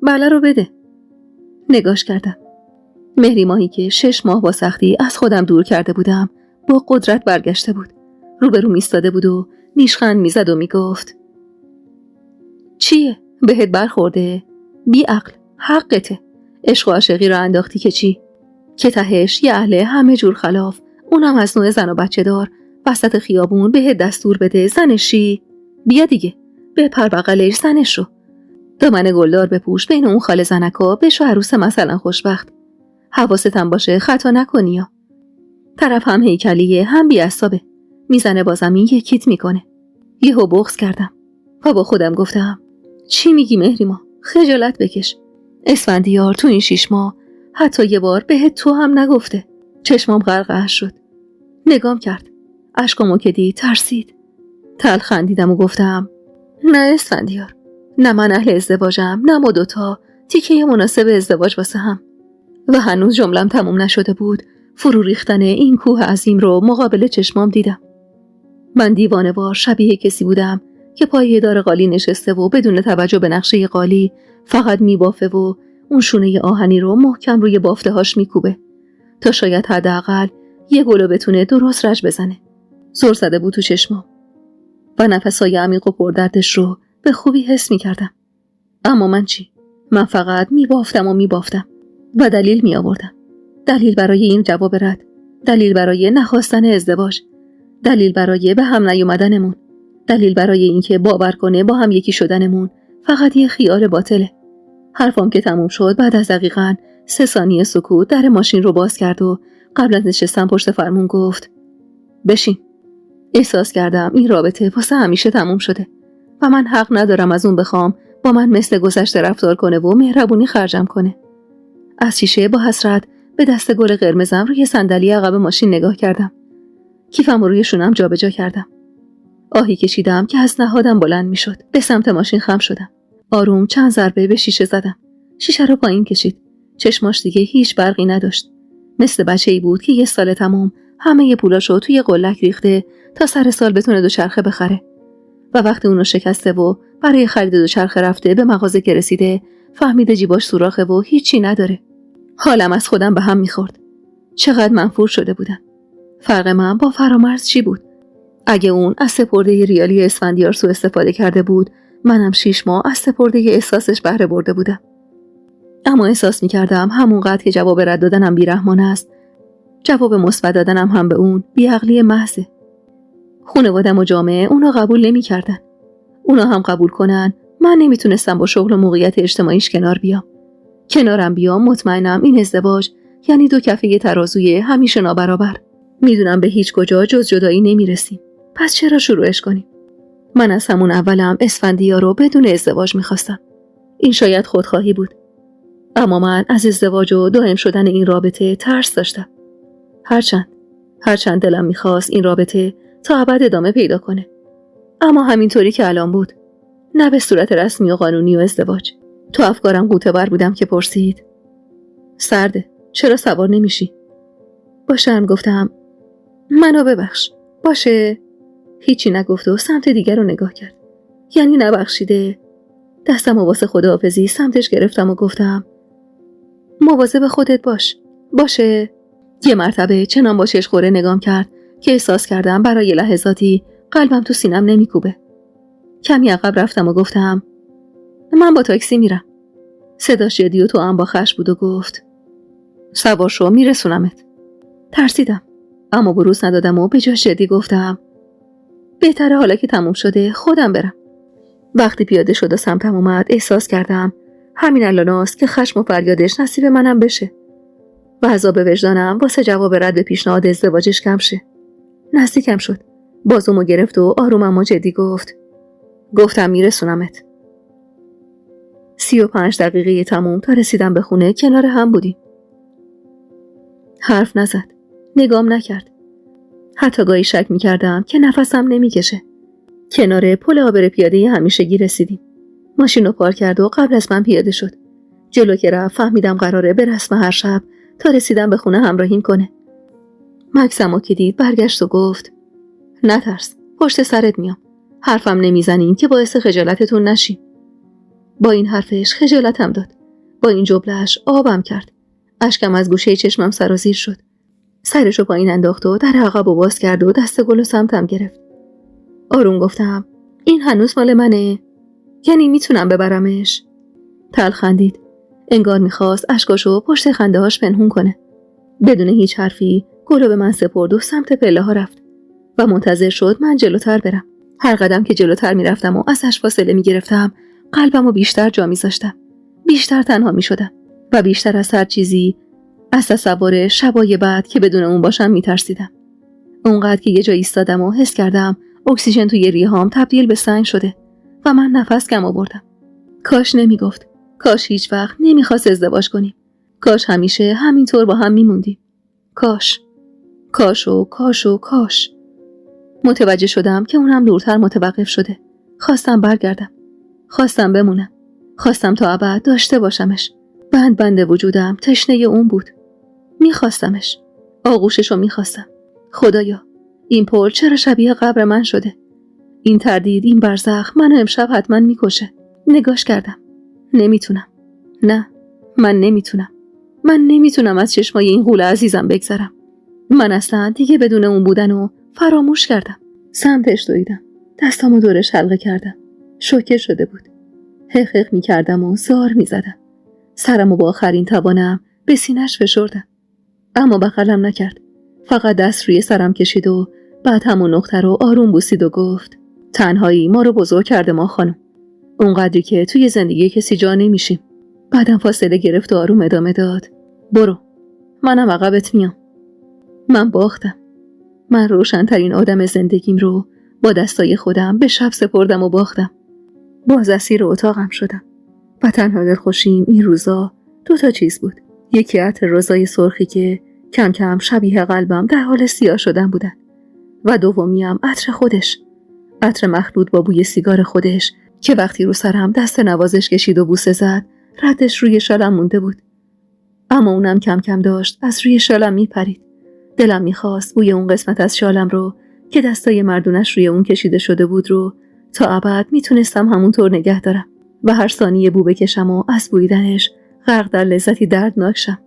بله رو بده. نگاش کردم. مهری ماهی که 6 ماه با سختی از خودم دور کرده بودم با قدرت برگشته بود. روبروم ایستاده بود و نیشخند میزد و میگفت چیه؟ بهت برخورده؟ بی عقل، حقته. عشق و عاشقی رو انداختی که چی؟ که تهش یه اهل همه جور خلاف، اونم از نوع زن و بچه دار، وسط خیابون بهت دستور بده زنشی؟ بیا دیگه، بپر بغلش زنش رو. دامن گلدار بپوش بین اون خاله زنکا بشو عروس مثلا خوشبخت. حواستم باشه خطا نکنی یا. طرف هم هیکلیه هم بی‌عصابه. میزنه با زمین یکیت میکنه. یهو بغض کردم و با خودم گفتم چی میگی مهریما؟ خجالت بکش. اسفندیار تو این 6 ماه حتی یه بار بهت تو هم نگفته. چشمام غرقه شد. نگام کرد. اشکامو که دید ترسید. تلخ خندیدم و گفتم نه اسفندیار، نه من اهل ازدواجم، نه ما دوتا تیکه مناسب ازدواج واسه هم. و هنوز جملم تموم نشده بود فرو ریختن این کوه عظیم رو مقابل چشمام دیدم. من دیوانه‌وار شبیه کسی بودم که پای دار قالی نشسته و بدون توجه به نقشه قالی فقط میبافه و اون شونه آهنی رو محکم روی بافته‌هاش میکوبه تا شاید حداقل یه گلو بتونه درست رج بزنه. زور زده بود تو چشمام و نفسای عمیق و پردردش رو به خوبی حس میکردم. اما من چی؟ من فقط میبافتم و دلیل میآوردم. دلیل برای این جواب رد، دلیل برای نخواستن ازدواج، دلیل برای به هم نیومدنمون، دلیل برای اینکه باور کنه با هم یکی شدنمون فقط یه خیال باطله. حرفم که تموم شد بعد از دقیقاً 3 ثانیه سکوت در ماشین رو باز کرد و قبل از نشستن پشت فرمون گفت بشین. احساس کردم این رابطه واسه همیشه تموم شده و من حق ندارم از اون بخوام با من مثل گذشته رفتار کنه و مهربونی خرجم کنه. از شیشه با حسرت به دست گل قرمزم روی صندلی عقب ماشین نگاه کردم. کیفم رو روی شونم جابجا کردم. آهی کشیدم که از نهادم بلند میشد. به سمت ماشین خم شدم. آروم چند ضربه به شیشه زدم. شیشه رو پایین کشید. چشماش دیگه هیچ برقی نداشت. مثل بچه‌ای بود که 1 سال تمام همه پولاشو توی قلک ریخته تا سر سال بتونه دوچرخه بخره. و وقتی اونو شکسته و برای خرید دوچرخه رفته به مغازه که رسیده فهمیده جیباش سوراخه و هیچی نداره. حالم از خودم به هم میخورد. چقدر منفور شده بودم. فرق من با فرامرز چی بود؟ اگه اون از سپرده ریالی اسفندیار سوء استفاده کرده بود، منم 6 ماه از سپرده احساسش بهره برده بودم. اما احساس میکردم همونقدر که جواب رد دادنم بیرحمانه است، جواب مثبت دادنم هم به اون بیعقلی محضه. خانواده‌م و جامعه اونا قبول نمی‌کردن. اونا هم قبول کنن من نمیتونستم با شغل و موقعیت اجتماعیش کنار بیام. کنارم بیام مطمئنم این ازدواج یعنی 2 کفه ترازوی همیشه نابرابر. میدونم به هیچ کجا جز جدایی نمیرسیم. پس چرا شروعش کنیم؟ من از همون اولم اسفندیار رو بدون ازدواج میخواستم. این شاید خودخواهی بود. اما من از ازدواج و دائم شدن این رابطه ترس داشتم. هرچند دلم میخواست این رابطه تا ابد ادامه پیدا کنه. اما همینطوری که الان بود. نه به صورت رسمی و قانونی و ازدواج. تو افکارم غوطه‌ور بودم که پرسید سرده، چرا سوار نمیشی؟ با شرم گفتم منو ببخش. باشه. هیچی نگفت و سمت دیگر رو نگاه کرد. یعنی نبخشیده. دستم و واسه خداحافظی سمتش گرفتم و گفتم مواظب خودت باش. باشه. 1 مرتبه چنان با چشخوره نگام کرد که احساس کردم برای لحظاتی قلبم تو سینم نمیکوبه. کمی عقب رفتم و گفتم من با تاکسی میرم. صداش جدی و تو هم با خشم بود و گفت سوار شو میرسونمت. ترسیدم اما بروز ندادم و به جاش جدی گفتم بهتره حالا که تموم شده خودم برم. وقتی پیاده شد و سمتم اومد احساس کردم همین الاناست که خشم و فریادش نصیب منم بشه و عذاب وجدانم واسه جواب رد به پیشنهاد ازدواجش کم شه. نزدیکم شد. بازومو گرفت و آرومم و جدی گفتم میرسونمت. 35 دقیقه تموم تا رسیدم به خونه کنار هم بودیم. حرف نزد. نگام نکرد. حتی گاهی شک میکردم که نفسم نمیکشه. کنار پل عابر پیاده همیشگی رسیدیم. ماشین رو پارک کرد و قبل از من پیاده شد. جلو که رفت فهمیدم قراره به رسم هر شب تا رسیدم به خونه همراهیم کنه. مکسمو که دید برگشت و گفت نترس، پشت سرت میام. حرفم نمیزنیم که باعث خجالتتون نشیم. با این حرفش خجالتم داد. با این جمله‌اش آبم کرد. اشکم از گوشه چشمم سرازیر شد. سرشو پایین انداخت و در عقب و باز کرد و دست گل و سمتم گرفت. آروم گفتم این هنوز مال منه؟ یعنی میتونم ببرمش؟ تلخ خندید. انگار میخواست اشکاشو پشت خنده‌هاش پنهون کنه. بدون هیچ حرفی گلو به من سپرد و سمت پله ها رفت و منتظر شد من جلوتر برم. هر قدم که جلوتر میرفتم و ازش فاصله میگرفتم قلبمو بیشتر جا میذاشتم. بیشتر تنها میشدم و بیشتر از هر چیزی از تصور شبای بعد که بدون اون باشم میترسیدم. اونقدر که یه جا ایستادم و حس کردم اکسیژن توی ریهام تبدیل به سنگ شده و من نفس کم آوردم. کاش نمیگفت. کاش هیچ وقت نمیخواست ازدواج کنیم. کاش همیشه همینطور با هم میموندیم. کاش. کاش. متوجه شدم که اونم دورتر متوقف شده. خواستم برگردم. خواستم بمونم. خواستم تا ابد داشته باشمش. بند وجودم تشنه اون بود. میخواستمش. آغوششو میخواستم. خدایا این پل چرا شبیه قبر من شده؟ این تردید، این برزخ منو امشب حتما میکشه. نگاش کردم. نمیتونم. نه، من نمیتونم از چشمای این غول عزیزم بگذرم. من اصلا دیگه بدون اون بودنو فراموش کردم. سمتش دویدم. دستامو دورش حلقه کردم. شوکه شده بود. حق میکردم و زار میزدم. سرمو با آخرین توانم به سینه‌اش فشردم. اما بغلم نکرد. فقط دست روی سرم کشید و بعد همون نقطه رو آروم بوسید و گفت تنهایی ما رو بزرگ کرده ما خانم. اونقدری که توی زندگی کسی جا نمیشیم. بعدم فاصله گرفت و آروم ادامه داد. برو. منم عقبت میام. من باختم. من روشن‌ترین آدم زندگیم رو با دستای خودم به شب سپردم و باختم. باز اسیر اتاقم شدم. و تنها دلخوشیم این روزا 2 چیز بود. یکی عطر رزای سرخی که کم کم شبیه قلبم در حال سیاه شدن بودن و دومیم عطر خودش. عطر مخلوط با بوی سیگار خودش که وقتی رو سرم دست نوازش کشید و بوسه زد، ردش روی شالم مونده بود. اما اونم کم کم داشت از روی شالم میپرید. دلم میخواست بوی اون قسمت از شالم رو که دستای مردونش روی اون کشیده شده بود رو تا ابد میتونستم همونطور نگه دارم و هر ثانیه بو بکشم و از بویدنش غرق در لذتی دردناک شم.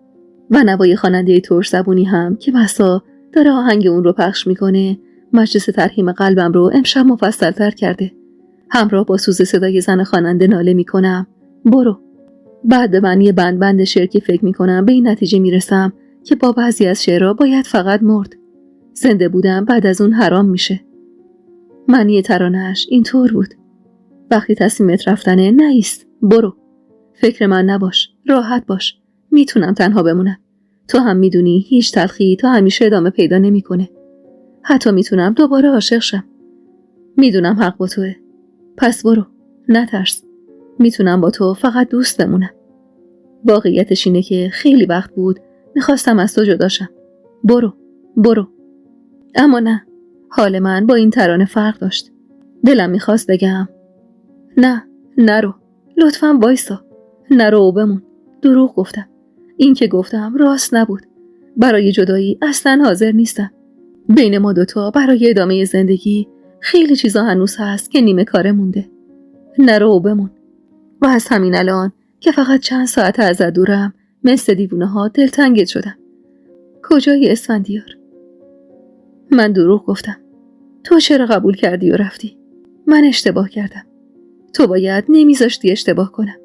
و نوای خواننده ترش زبونی هم که بسا داره آهنگ اون رو پخش میکنه مجلس ترحیم قلبم رو امشب مفصل‌تر کرده. همراه با سوز صدای زن خواننده ناله میکنم برو. بعد به معنی بند شعر که فکر میکنم به این نتیجه میرسم که با بعضی از شعرها باید فقط مرد. زنده بودم بعد از اون حرام میشه. معنی ترانه‌اش اینطور بود: وقتی تصمیمت رفتنه نایست، برو. فکر من نباش، راحت باش. میتونم تنها بمونم. تو هم میدونی هیچ تلخی تا همیشه ادامه پیدا نمیکنه. حتی میتونم دوباره عاشق شم. میدونم حق با توه. پس برو، نترس. میتونم با تو فقط دوست بمونم. واقعیتش اینه که خیلی وقت بود میخواستم از تو جدا شم. برو، برو. اما نه، حال من با این ترانه فرق داشت. دلم میخواست بگم نه، نرو. لطفاً وایسا. نرو و بمون. دروغ گفتم. این که گفتم راست نبود. برای جدایی اصلاً حاضر نیستم. بین ما دوتا برای ادامه زندگی خیلی چیزا هنوز هست که نیمه کاره مونده. نرو و بمون. و از همین الان که فقط چند ساعت ازت دورم مثل دیوونه ها دلتنگت شدم. کجایی اسفندیار؟ من دروغ گفتم. تو چرا قبول کردی و رفتی؟ من اشتباه کردم. تو باید نمیذاشتی اشتباه کنم.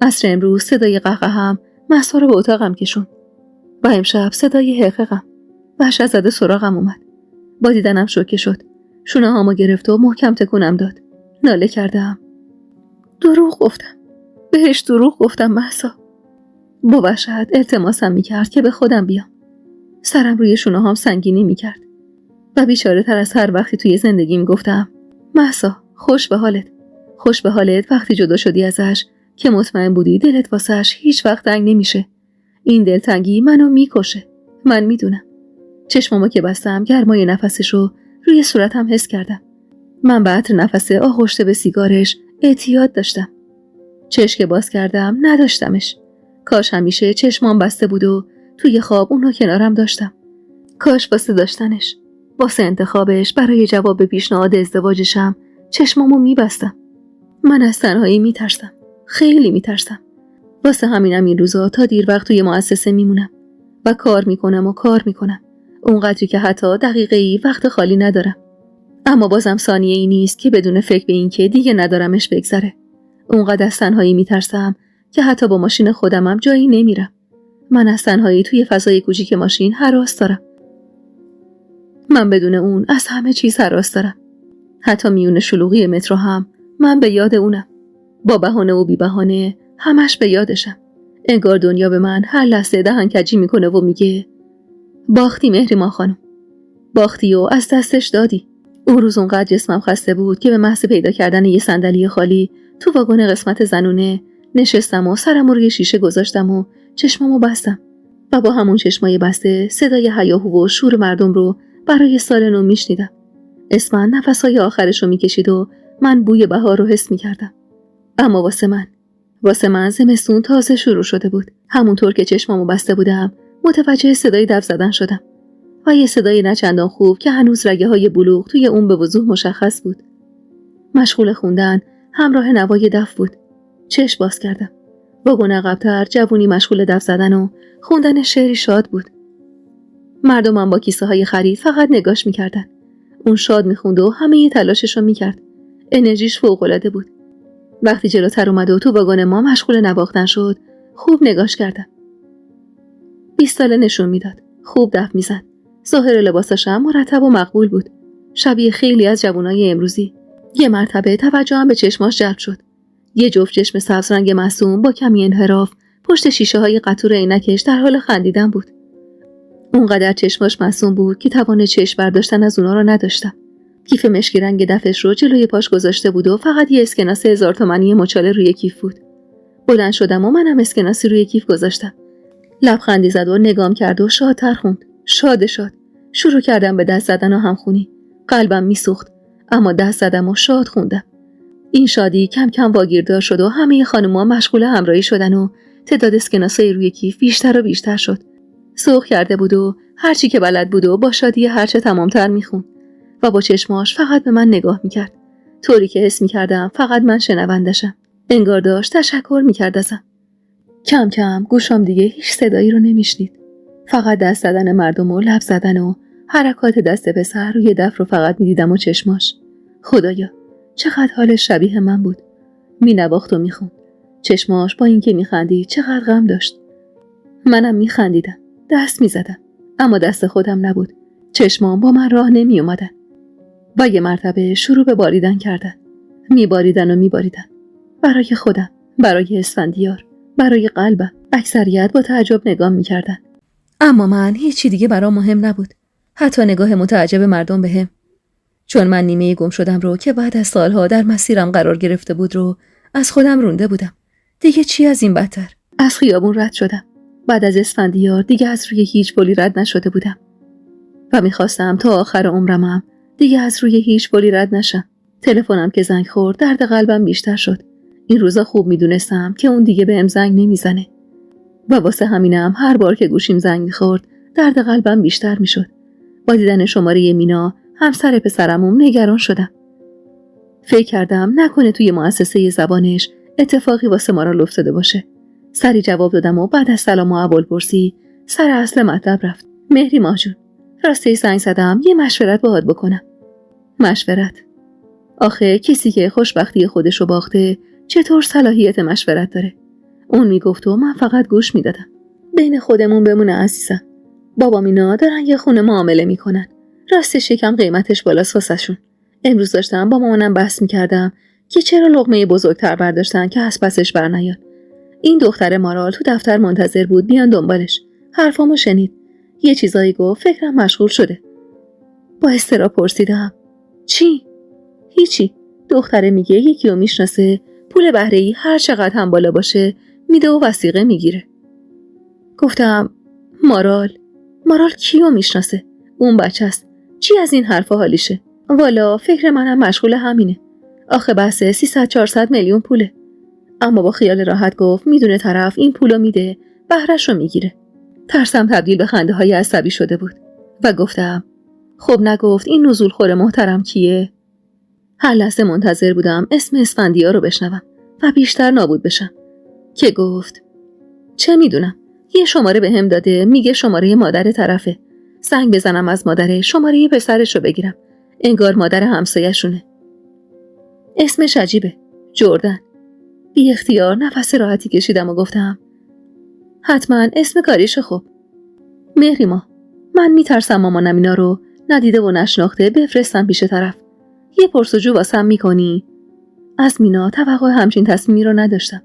عصر امروز صدای قهقهم مهسا رو به اتاقم کشون و امشب صدای حقیقم وحشت زده سراغم اومد. با دیدنم شوکه شد. شونه هامو گرفت و محکم تکونم داد. ناله کردم. دروغ گفتم. بهش دروغ گفتم مهسا. با وحشت التماسم میکرد که به خودم بیام. سرم روی شونه هام سنگینی میکرد و بیچاره تر از هر وقتی توی زندگیم گفتم مهسا خوش به حالت. خوش به حالت وقتی جدا شدی ازش که مطمئن بودی دلت واسش هیچ وقت تنگ نمیشه. این دلتنگی منو میکشه. من میدونم. چشمامو که بستم گرمای نفسشو روی صورتم حس کردم. من به عطر نفس آغشته به سیگارش اعتیاد داشتم. چشم که باز کردم نداشتمش. کاش همیشه چشمام بسته بود و توی خواب اونو کنارم داشتم. کاش واسه داشتنش، واسه انتخابش برای جواب به پیشنهاد ازدواجشم چشمامو میبستم. من از تنهایی میترسم. خیلی میترسم. واسه همینم این روزا تا دیر وقت توی مؤسسه میمونم و کار میکنم. اونقدری که حتی دقیقه‌ای وقت خالی ندارم. اما بازم ثانیه ای نیست که بدون فکر به این که دیگه ندارمش بگذره. اونقدر از تنهایی میترسم که حتی با ماشین خودمم جایی نمیرم. من از تنهایی توی فضای کوچیک ماشین هراس دارم. من بدون اون از همه چیز هراس دارم. حتی میون شلوغی مترو هم من به یاد اونم. با بهانه و بی بهانه همش به یادشم. انگار دنیا به من هر لحظه دهنکجی میکنه و میگه باختی مهریما خانم. باختی و از دستش دادی. اون روز اونقدر جسمم خسته بود که به محض پیدا کردن یه صندلی خالی تو واگن قسمت زنونه نشستم و سرم روی شیشه گذاشتم و چشمامو بستم و با همون چشمای بسته صدای هیاهو و شور مردم رو برای سال نو میشنیدم. اسمن نفسای آخرش رو میکشید و من بوی بهار رو حس میکردم. اما واسه من زمستون تازه شروع شده بود. همونطور که چشمامو بسته بودم متوجه صدای دف زدن شدم و یه صدای نچندان خوب که هنوز رگه های بلوغ توی اون به وضوح مشخص بود. مشغول خوندن همراه نوای دف بود. چشم باز کردم. واگن عقب‌تر جوونی مشغول دف زدن و خوندن شعری شاد بود. مردمم با کیسه های خرید فقط نگاش میکردن. اون شاد میخوند و همه ی تلاشش رو میکرد. انرژیش فوق‌العاده بود. وقتی جلوتر اومد و تو واگن ما مشغول نواختن شد خوب نگاش کردم. 20 ساله نشون میداد. خوب دف میزد. ظاهر لباسش هم مرتب و مقبول بود. شبیه خیلی از جوانای امروزی. یه مرتبه توجهم به چشماش جلب شد. یه جفت چشم سبز رنگ معصوم با کمی انحراف پشت شیشه های قطور عینکش در حال خندیدن بود. اونقدر چشماش معصوم بود که توان چشم برداشتن از اونا رو نداشتم. کیف مشکی رنگ دفش رو جلوی پاش گذاشته بود و فقط یه اسکناس 1000 تومانی مچاله روی کیف بود. بلند شدم و منم اسکناسی روی کیف گذاشتم. لبخندی زد و نگام کرد و شادتر خوند. شاد. شروع کردم به دست زدن و همخونی. قلبم میسوخت. اما دست زدم و شاد خوندم. این شادی کم کم واگیردار شد و همه خانوما مشغول همراهی شدن و تعداد اسکناسای روی کیف بیشتر و بیشتر شد. سوق کرده بود و هرچی که بلد بود و با شادی هرچه تمامتر میخوند و با چشماش فقط به من نگاه میکرد، طوری که حس میکردم فقط من شنوندشم. انگار داشت تشکر میکرد ازم. کم کم گوشام دیگه هیچ صدایی رو نمیشنید. فقط دست زدن مردم و لب زدن و حرکات دست پسر روی دف رو فقط میدیدم و چشماش. خدایا چقدر حالش شبیه من بود. مینواخت و میخوند. چشماش با اینکه میخندید چقدر غم داشت. منم میخندیدم، دست میزدم، اما دست خودم نبود. چشمام با من راه نمی اومدن و یه مرتبه شروع به باریدن کردن. میباریدن و میباریدن. برای خودم، برای اسفندیار، برای قلبم. اکثریت با تعجب نگاه میکردن. اما من هیچی دیگه برام مهم نبود. حتی نگاه متعجب مردم بهم. چون من نیمه گم شدم رو که بعد از سالها در مسیرم قرار گرفته بود رو از خودم رونده بودم. دیگه چی از این بدتر؟ از خیابون رد شدم. بعد از اسفندیار دیگه از روی هیچ پلی رد نشده بودم و میخواستم تا آخر عمرم دیگه از روی هیچ پلی رد نشم. تلفنم که زنگ خورد درد قلبم بیشتر شد. این روزا خوب میدونستم که اون دیگه بهم زنگ نمیزنه و واسه همینم هر بار که گوشیم زنگ میخورد درد قلبم بیشتر میشد. با دیدن شماره مینا همسر پسرمم نگران شدم. فکر کردم نکنه توی مؤسسه زبانش اتفاقی واسه ما را افتاده باشه. سری جواب دادم و بعد از سلام و احوالپرسی سر اصل مطلب رفت. مهری ماجون، راستی زنگ زدم یه مشورت باهات بکنم. مشورت؟ آخه کسی که خوشبختی خودشو باخته چطور صلاحیت مشورت داره؟ اون میگفت و من فقط گوش میدادم. بین خودمون بمونه عزیزم. بابا مینا دارن یه خونه معامله میکنن. راستش یکم قیمتش بالاست واسهشون. امروز داشتم با مامانم بحث میکردم که چرا لقمه بزرگتر برداشتن که از پسش برنیاد. این دختر مارال تو دفتر منتظر بود بیان دنبالش. حرفامو شنید. یه چیزایی گفت فکرم مشغول شده. با اضطراب پرسیدم چی؟ هیچی. دختره میگه یکیو میشناسه، پول بهره‌ای هر چقدر هم بالا باشه میده و وثیقه میگیره. گفتم مارال کیو میشناسه؟ اون بچه‌ست. چی از این حرفا حالیشه؟ والا فکر منم مشغول همینه. آخه بس 300-400 میلیون پوله. اما با خیال راحت گفت میدونه طرف این پولو میده، بهره‌شو میگیره. ترسم تبدیل به خنده‌های عصبی شده بود و گفتم خب نگفت این نزولخور محترم کیه؟ هر لحظه منتظر بودم اسم اسفندیار رو بشنوم و بیشتر نابود بشم که گفت چه میدونم، یه شماره بهم داده، میگه شماره مادر طرفه. زنگ بزنم از مادر، شماره پسرش رو بگیرم. انگار مادر همسایه‌شونه. اسمش عجیبه، جردن. بی اختیار نفس راحتی کشیدم و گفتم حتما اسم کاریش خوب. مهری ما، من میترسم مامانم اینا رو ندیده و نشناخته بفرستم پیش طرف. یه پرسجو واسم میکنی؟ از مینا توقع همچین تصمیمی رو نداشتم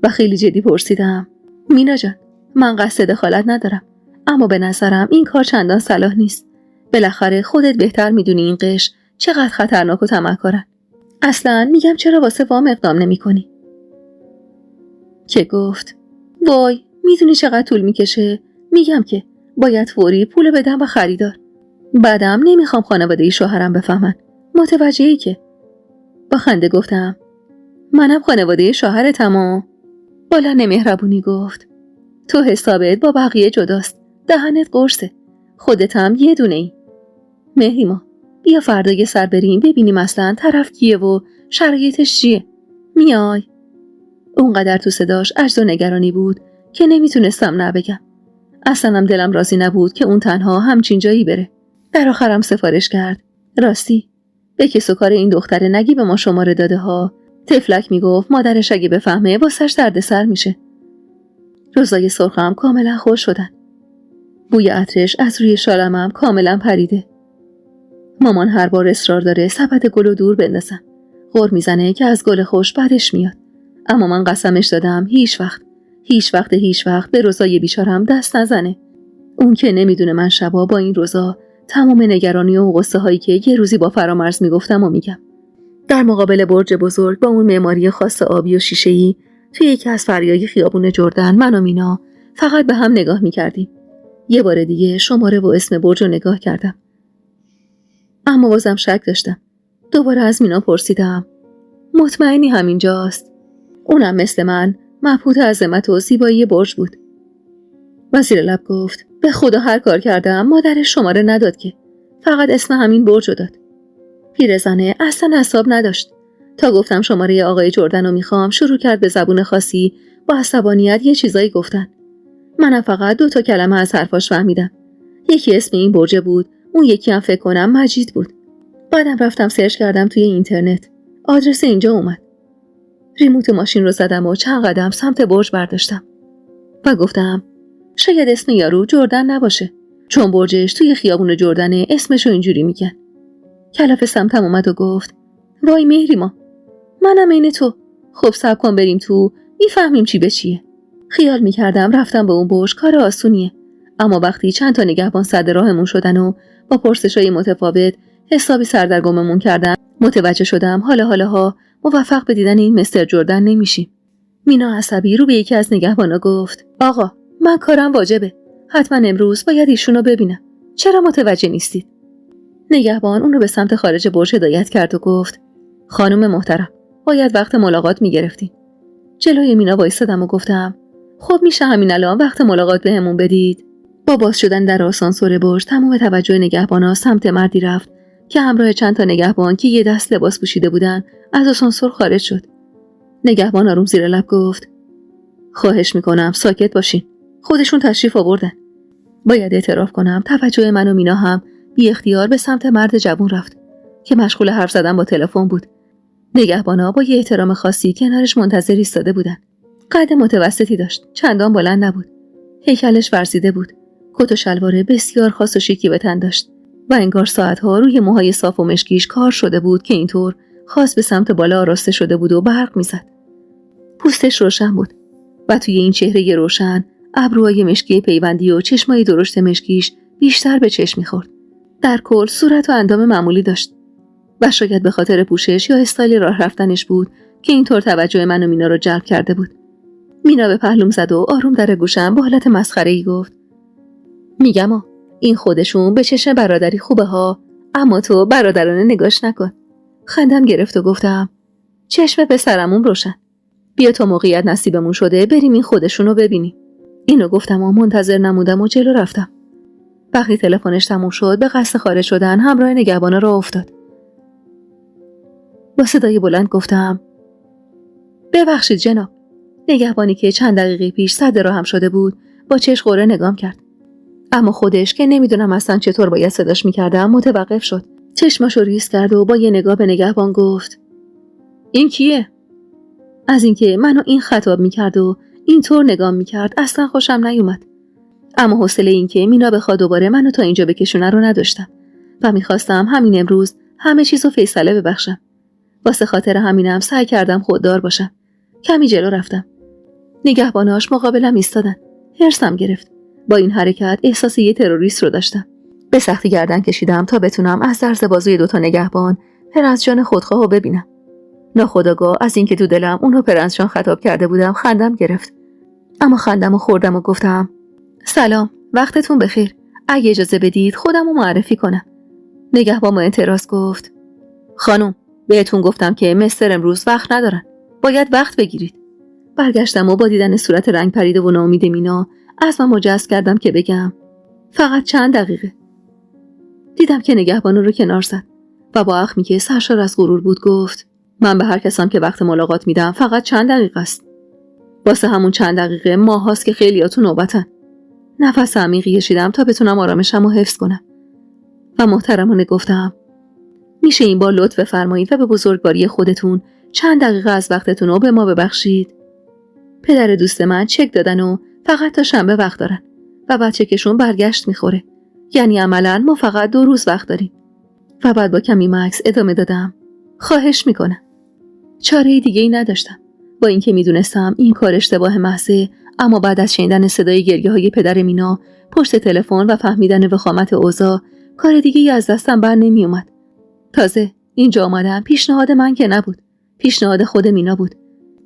و خیلی جدی پرسیدم مینا جان، من قصد دخالت ندارم، اما به نظرم این کار چندان صلاح نیست. بالاخره خودت بهتر میدونی این قش چقدر خطرناک و طمع‌کارن. اصلاً میگم چرا واسه وام اقدام نمی کنی؟ که گفت وای میدونی چقدر طول میکشه؟ میگم که باید فوری پول بدم و خریدار. بعدم نمیخوام خانواده شوهرم بفهمن. متوجهی که؟ با خنده گفتم منم خانواده شوهرتم و بالا مهربونی گفت تو حسابت با بقیه جداست، دهنت قرصه، خودتم یه دونه ای. مهری ما، بیا فردا یه سر بریم ببینیم اصلا طرف کیه و شرایطش چیه. میای؟ اونقدر تو صداش عجز و نگرانی بود که نمیتونستم نبگم. اصلا دلم راضی نبود که اون تنها همچین جایی بره. در آخرم سفارش کرد راستی به کس و کار این دختره نگی به ما شماره داده ها. تفلک میگفت مادرش اگه بفهمه واسش دردسر میشه. روزای سرخم کاملا خوش شدن. بوی عطرش از روی شالمم کاملا پریده. مامان هر بار اصرار داره سبد گلو دور بندازم. غر میزنه که از گل خوش بعدش میاد. اما من قسمش دادم هیچ وقت به روزای بیچارم دست نزنه. اون که نمیدونه من شبا با این روزا تمام نگرانی و قصه هایی که یه روزی با فرامرز میگفتم و میگم. در مقابل برج بزرگ با اون معماری خاص آبی و شیشه‌ای توی یکی از فریای خیابون جردن من و مینا فقط به هم نگاه میکردیم. یه بار دیگه شماره و اسم برج رو نگاه کردم. اما بازم شک داشتم. دوباره از مینا پرسیدم مطمئنی همینجاست؟ اونم مثل من مبهوت عظمت و زیبایی برج بود. و زیر لب گفت به خدا هر کار کردم مادرش شماره نداد که، فقط اسم همین برج رو داد. پیرزنه اصلا اعصاب نداشت. تا گفتم شماره آقای جردن رو میخوام شروع کرد به زبون خاصی با عصبانیت یه چیزایی گفتن. منم فقط 2 کلمه از حرفاش فهمیدم. یکی اسم این برج بود، اون یکی هم فکر کنم مجید بود. بعدم رفتم سرچ کردم توی اینترنت. آدرس اینجا اومد. ریموت ماشین رو زدم و چند قدم سمت برج برداشتم و گفتم شاید اسم یارو جردن نباشه، چون برجش توی خیابون جردنه اسمشو اینجوری میگن. کلافه سمتم اومد و گفت وای مهریما، منم عین تو. خب صبر کن بریم تو میفهمیم چی به چیه. خیال میکردم رفتم به اون برج کار آسونیه، اما وقتی چند تا نگهبان سد راهمون شدن و با پرسشای متفاوت حسابی سردرگممون کردن، متوجه شدم حالا موفق به دیدن این مستر جردن نمیشیم. مینا عصبی رو به یکی از نگهبانا گفت آقا من کارم واجبه، حتما امروز باید ایشونو ببینم، چرا متوجه نیستید؟ نگهبان اون رو به سمت خارج برج هدایت کرد و گفت خانم محترم باید وقت ملاقات میگرفتین. جلوی مینا وایسادم و گفتم خب میشه همین الان وقت ملاقات بهمون بدید؟ با باز شدن در آسانسور برج تمام توجه نگهبانا سمت مردی رفت که همراه چند تا نگهبان که یه دست لباس پوشیده بودن از آسانسور خارج شد. نگهبان آروم زیر لب گفت خواهش میکنم ساکت باشین، خودشون تشریف آوردن. باید اعتراف کنم توجه من و مینا هم بی اختیار به سمت مرد جوان رفت که مشغول حرف زدن با تلفن بود. نگهبانا با یه احترام خاصی کنارش منتظر ایستاده بودن. قد متوسطی داشت، چندان بلند نبود. هیکلش ورزیده بود. کت و شلوار بسیار خاص و شیکی به تن داشت و انگار ساعتها روی موهای صاف و مشکیش کار شده بود که اینطور خاص به سمت بالا آراسته شده بود و برق میزد. پوستش روشن بود و توی این چهره روشن ابروهای مشکی پیوندی و چشمای درشت مشکیش بیشتر به چشم می‌خورد. در کل صورت و اندام معمولی داشت و شاید به خاطر پوشش یا استایل راه رفتنش بود که اینطور توجه من و مینا رو جلب کرده بود. مینا به پهلوم زد و آروم در گوشم با حالت مسخره‌ای گفت میگم این خودشون به چشم برادری خوبه ها، اما تو برادرانه نگاش نکن. خندم گرفت و گفتم چشم پسرمون روشن، بیا تا موقعیت نصیبمون شده بریم این خودشونو ببینیم. اینو گفتم و منتظر نمودم و جلو رفتم. وقتی تلفنش تموم شد به قصد خارج شدن همراه نگهبانا راه افتاد. با صدای بلند گفتم ببخشید جناب. نگهبانی که چند دقیقه پیش صد راهم شده بود با چشم قره نگام کرد، اما خودش که نمیدونم اصلا چطور باید صداش میکردم متوقف شد. چشماشو ریز کرد و با یه نگاه به نگهبان گفت این کیه؟ از اینکه منو این خطاب میکرد و اینطور نگام میکرد اصلا خوشم نیومد، اما حوصله این که مینا بخواد دوباره منو تا اینجا بکشونه رو نداشتم و میخواستم همین امروز همه چیزو فیصله ببخشم. واسه خاطر همینم سعی کردم خوددار باشم. کمی جلو رفتم. نگهباناش مقابلم ایستادن. حرصم گرفت. با این حرکت احساس یه تروریست رو داشتم. به سختی گردن کشیدم تا بتونم از درز بازوی 2 نگهبان پرنس جان خودخواهو ببینم. ناخودآگاه از اینکه تو دلم اونو پرنس جان خطاب کرده بودم خندم گرفت. اما خندمو خوردم و گفتم سلام، وقتتون بخیر. اگه اجازه بدید خودمو معرفی کنم. نگهبان با اعتراض گفت خانم، بهتون گفتم که مستر امروز وقت ندارن. باید وقت بگیرید. برگشتم و با دیدن صورت رنگ پریده و ناامید مینا عزمم رو جزم کردم که بگم فقط چند دقیقه. دیدم که نگهبان رو کنار زد و با اخمی که سرشار از غرور بود گفت من به هر کسم که وقت ملاقات میدم فقط چند دقیقه است. واسه همون چند دقیقه ماه هاست که خیلیاتون نوبتن. نفس عمیقی کشیدم تا بتونم آرامشم رو حفظ کنم و محترمانه گفتم میشه این بار لطف بفرمایید و به بزرگواری خودتون چند دقیقه از وقتتون رو به ما ببخشید. پدر دوست من چک دادن و فقط تا شنبه وقت دارن و بچه کشون برگشت میخوره، یعنی عملاً ما فقط 2 روز وقت داریم. و بعد با کمی مکث ادامه دادم خواهش میکنم. چاره دیگه ای نداشتم. با اینکه میدونستم این کار اشتباه محضه، اما بعد از شنیدن صدای گریه های پدر مینا پشت تلفن و فهمیدن وخامت اوضاع کار دیگه ای از دستم بر نمی اومد. تازه اینجا آمدم پیشنهاد من که نبود، پیشنهاد خود مینا بود.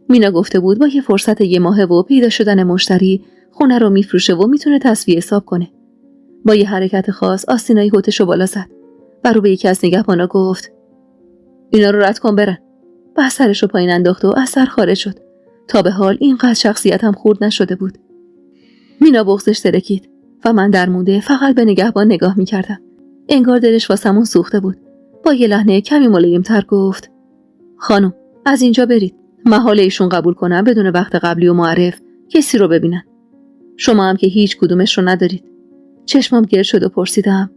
مینا گفته بود با یه فرصت 1 ماهه و پیدا شدن مشتری خونه رو میفروشه و میتونه تسویه حساب کنه. با یه حرکت خاص آستینای هوتشو بالا زد و رو به یکی از نگهبانا گفت اینا رو رد کن برن. بعد سرش رو پایین انداخت و از سر خارج شد. تا به حال اینقدر شخصیتم خورد نشده بود. مینا بغضش ترکید و من در مونده فقط به نگهبان نگاه میکردم. انگار دلش واسمون سوخته بود. با یه لحن کمی ملایم‌تر گفت: خانم، از اینجا برید. محال ایشون قبول کنن بدون وقت قبلی و معرف کسی رو ببینن. شما هم که هیچ کدومش رو ندارید. چشمم گرد شد و پرسیدم: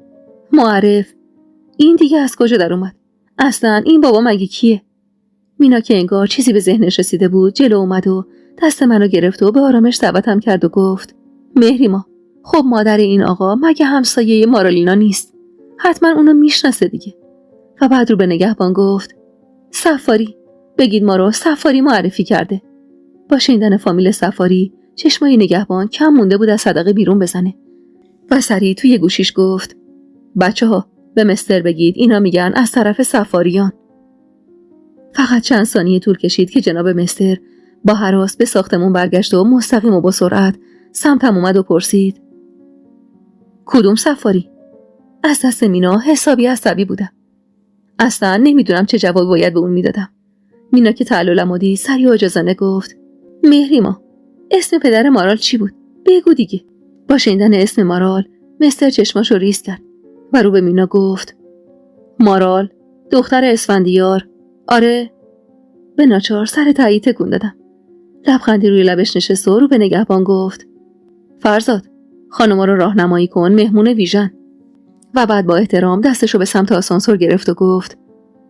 معرف؟ این دیگه از کجا در اومد؟ اصلا این بابا مگه کیه؟ مینا که انگار چیزی به ذهنش رسیده بود جلو اومد و دست منو گرفت و به آرامش دعوتم کرد و گفت: مهریما، خب مادر این آقا مگه همسایه مارالینا نیست؟ حتما اونو میشناسه دیگه. و بعد رو به نگهبان گفت: سفاری، بگید ما رو سفاری معرفی کرده. با شنیدن فامیل سفاری چشمای نگهبان کم مونده بود از صدقه بیرون بزنه و سریع توی گوشیش گفت: بچه‌ها به مستر بگید اینا میگن از طرف سفاریان. فقط چند ثانیه طول کشید که جناب مستر با هراس به ساختمون برگشت و مستقیم و با سرعت سمتم اومد و پرسید: کدوم سفاری؟ از دست مینا حسابی عصبی بودم. اصلا نمیدونم چه جوابی باید به اون میدادم. مینا که تعللم و دید سریع و عاجزانه گفت: مهریما، اسم پدر مارال چی بود؟ بگو دیگه. با شنیدن اسم مارال مستر چشماشو ریز کرد و رو به مینا گفت: مارال، دختر اسفندیار. آره. به ناچار سر تایید تکون دادم. لبخندی روی لبش نشست و رو به نگهبان گفت: فرزاد، خانوما رو راهنمایی کن مهمون ویژن. و بعد با احترام دستشو به سمت آسانسور گرفت و گفت: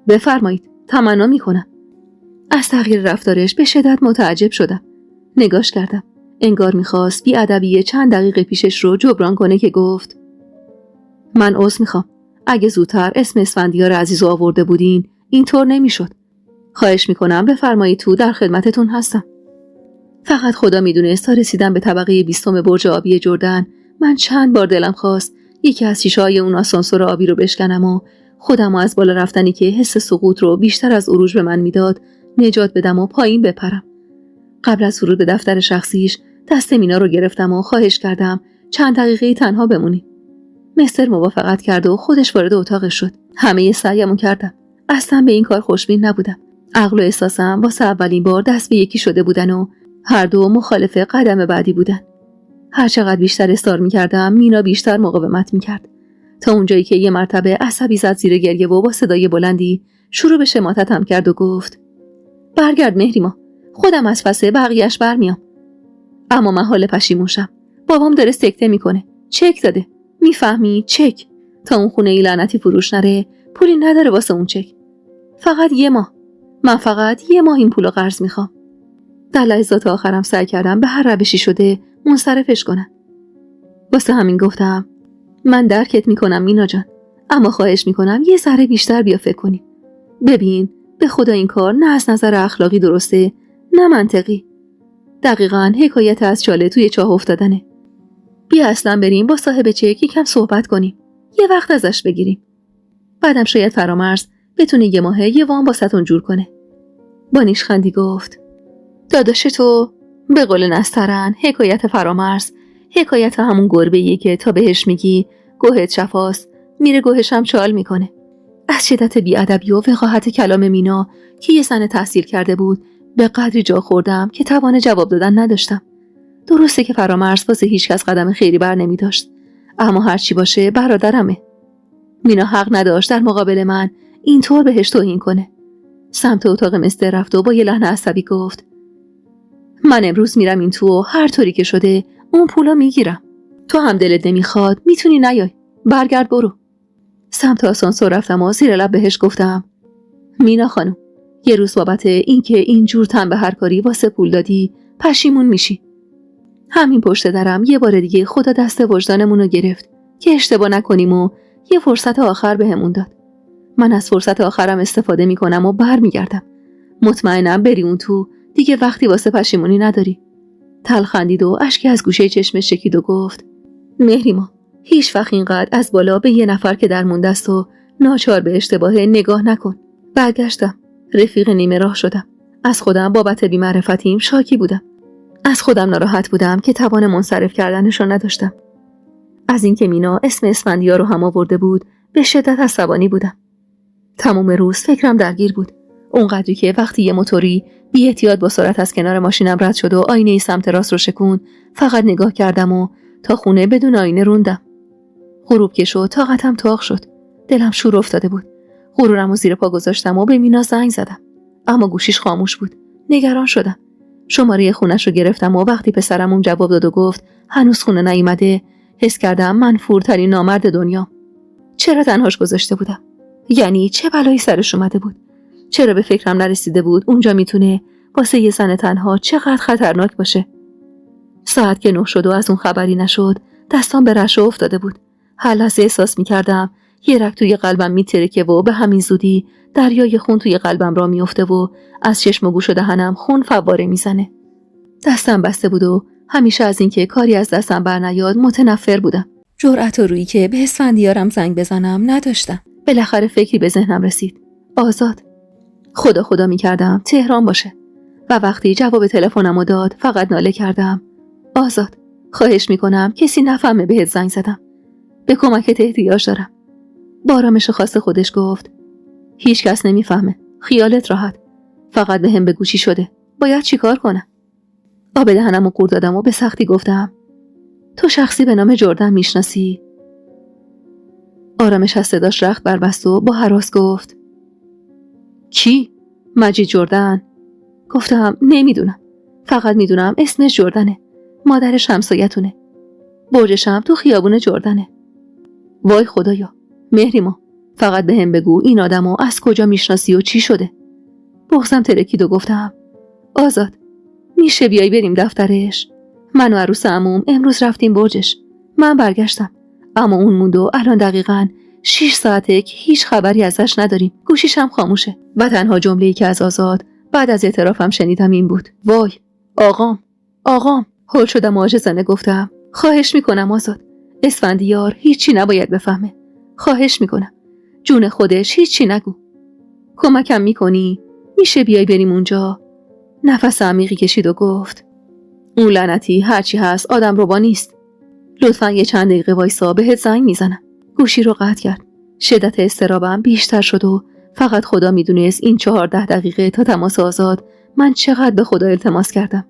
بفرمایید، تمنا میکنم. از تغییر رفتارش به شدت متعجب شدم. نگاش کردم. انگار میخواست بی‌ادبی چند دقیقه پیشش رو جبران کنه که گفت: من عذر میخوام. اگه زودتر اسم اسفندیار عزیز رو آورده بودین اینطور نمیشد. خواهش میکنم بفرمایید تو، در خدمتتون هستم. فقط خدا میدونست تا رسیدم به طبقه 20 برج آبی جردن من چند بار دلم خواست یکی از شیشه‌های اون آسانسور آبی رو بشکنم و خودم از بالا رفتنی که حس سقوط رو بیشتر از عروج به من میداد نجات بدم و پایین بپرم. قبل از ورود به دفتر شخصیش دست مینا رو گرفتم و خواهش کردم چند دقیقه تنها بمونیم. مستر موافقت کرد و خودش وارد اتاقش شد. همه سعیمو کردم. اصلا به این کار خوشبین نبودم. عقل و احساسم واسه اولین بار دست به یکی شده بودن و هر دو مخالف قدم بعدی بودن. هر چقدر بیشتر اصرار می‌کردم مینا بیشتر مقاومت می‌کرد. تا اونجایی که یه مرتبه عصبی زد زیر گریه و با صدای بلندی شروع به شماتتم کرد و گفت: برگرد مهریما، خودم از پس بقیه‌اش برمیام. اما من حال پشیمون شم. بابام داره سکته میکنه. چک داده. میفهمی؟ چک. تا اون خونه ای لعنتی فروش نره پولی نداره واسه اون چک. فقط یه ماه. من فقط یه ماه این پولو قرض میخوام. در لحظات آخرم سعی کردم به هر روشی شده منصرفش کنم. واسه همین گفتم: من درکت میکنم مینا جان، اما خواهش میکنم یه ذره بیشتر بیا فکر کنیم. ببین، به خدا این کار نه از نظر اخلاقی درسته نه منطقی. دقیقاً حکایت از چاله توی چاه افتادنه. بیا اصلا بریم با صاحب چک یکم صحبت کنیم. یه وقت ازش بگیریم. بعدم شاید فرامرز بتونه یه ماهه یه وام واسهتون جور کنه. با نیشخندی گفت: داداش تو، به قول نسترن حکایت فرامرز حکایت همون گربه‌ایه که تا بهش میگی گوهت شفاست میره گوهش هم چال میکنه. از شدت بی‌ادبی و وقاحت کلام مینا که یه زن تحصیل کرده بود به قدری جا خوردم که توان جواب دادن نداشتم. درسته که فرامرز واسه هیچ کس قدم خیری بر نمی داشت، اما هرچی باشه برادرمه. مینا حق نداشت در مقابل من اینطور بهش توهین کنه. سمت اتاق مستر رفت و با یه لحن عصبی گفت: من امروز میرم این تو و هر طوری که شده اون پولا میگیرم. تو هم دلت نمیخواد میتونی نیای. برگرد برو. سمت آسانسور رفتم و زیر لب بهش گفتم: مینا خانم، یه روز بابت اینکه اینجور تن به هر کاری واسه پول دادی پشیمون میشی. همین پشت درم یه بار دیگه خدا دست وجدانمون رو گرفت که اشتباه نکنیم و یه فرصت آخر بهمون داد. من از فرصت آخرم استفاده میکنم و برمیگردم. مطمئنم بری اون تو دیگه وقتی واسه پشیمونی نداری. تلخندید و اشکی از گوشه چشمش چکید و گفت: مهریما، هیچ وقت اینقدر از بالا به یه نفر که در مونده است و ناچار به اشتباه نگاه نکن. برگشتم. رفیق نیمه راه شدم. از خودم بابت بی‌معرفتیم شاکی بودم. از خودم ناراحت بودم که توان منصرف کردنش رو نداشتم. از اینکه مینا اسم اسفندیار رو هم آورده بود به شدت عصبانی بودم. تمام روز فکرم درگیر بود. اونقدری که وقتی یه موتوری بی احتیاط با سرعت از کنار ماشینم رد شد و آینه سمت راست رو شکون، فقط نگاه کردم و تا خونه بدون آینه روندم. غروب که شد طاقتم تاق شد. دلم شور افتاده بود. غرورم رو زیر پا گذاشتم و به مینا زنگ زدم. اما گوشیش خاموش بود. نگران شدم. شماره خونش رو گرفتم و وقتی پسرمون جواب داد و گفت هنوز خونه نیومده، حس کردم منفورترین نامرد دنیا. چرا تنهاش گذاشته بودم؟ یعنی چه بلایی سرش اومده بود؟ چرا به فکرم نرسیده بود اونجا میتونه واسه یه زن تنها چقدر خطرناک باشه؟ ساعت که 9 شد و از اون خبری نشد، دستام به رشا افتاده بود. هر لحظه احساس میکردم یه رگ توی قلبم میترکه و به همین زودی دریای خون توی قلبم را میفته و از چشم و گوش و دهنم خون فواره میزنه. دستم بسته بود و همیشه از اینکه کاری از دستم بر نیاد متنفر بودم. جرأت و رویی که به اسفندیارم زنگ بزنم نداشتم. بالاخره فکری به ذهنم رسید. آزاد. خدا خدا میکردم تهران باشه. و وقتی جواب تلفنمو داد فقط ناله کردم. آزاد، خواهش میکنم کسی نفهمه بهت زنگ زدم. به کمکت احتیاج دارم. با آرامش خاص خودش گفت هیچ کس نمیفهمه. خیالت راحت. فقط به هم بگو چی شده. باید چیکار کنم؟ آب دهنمو قورت دادم و به سختی گفتم تو شخصی به نام جردن میشناسی؟ آرامش از صداش رخت بربست و با هراس گفت کی؟ مجید جردن؟ گفتم نمیدونم. فقط میدونم اسمش جردنه. مادرش همسایتونه. برجشم تو خیابون جردنه. وای خدایا. مهریما، فقط به هم بگو این آدمو از کجا میشناسی و چی شده؟ بغضم ترکید و گفتم آزاد، میشه بیای بریم دفترش؟ من و عروس عموم امروز رفتیم برجش. من برگشتم اما اون موند و الان دقیقاً 6 ساعته که هیچ خبری ازش نداریم. گوشیشم خاموشه. و تنها جمله‌ای که از آزاد بعد از اعترافم شنیدم این بود وای آقام. هول شدم و عاجزانه گفتم خواهش میکنم آزاد، اسفندیار هیچی نباید بفهمه. خواهش میکنم، جون خودش هیچی نگو. کمکم میکنی؟ میشه بیای بریم اونجا؟ نفس عمیقی کشید و گفت اون لعنتی هرچی هست آدم ربا نیست. لطفاً یه چند دقیقه وایسا بهت زنگ میزنم. گوشی رو قطع کرد. شدت اضطرابم بیشتر شد و فقط خدا میدونست این 14 دقیقه تا تماس آزاد من چقدر به خدا التماس کردم.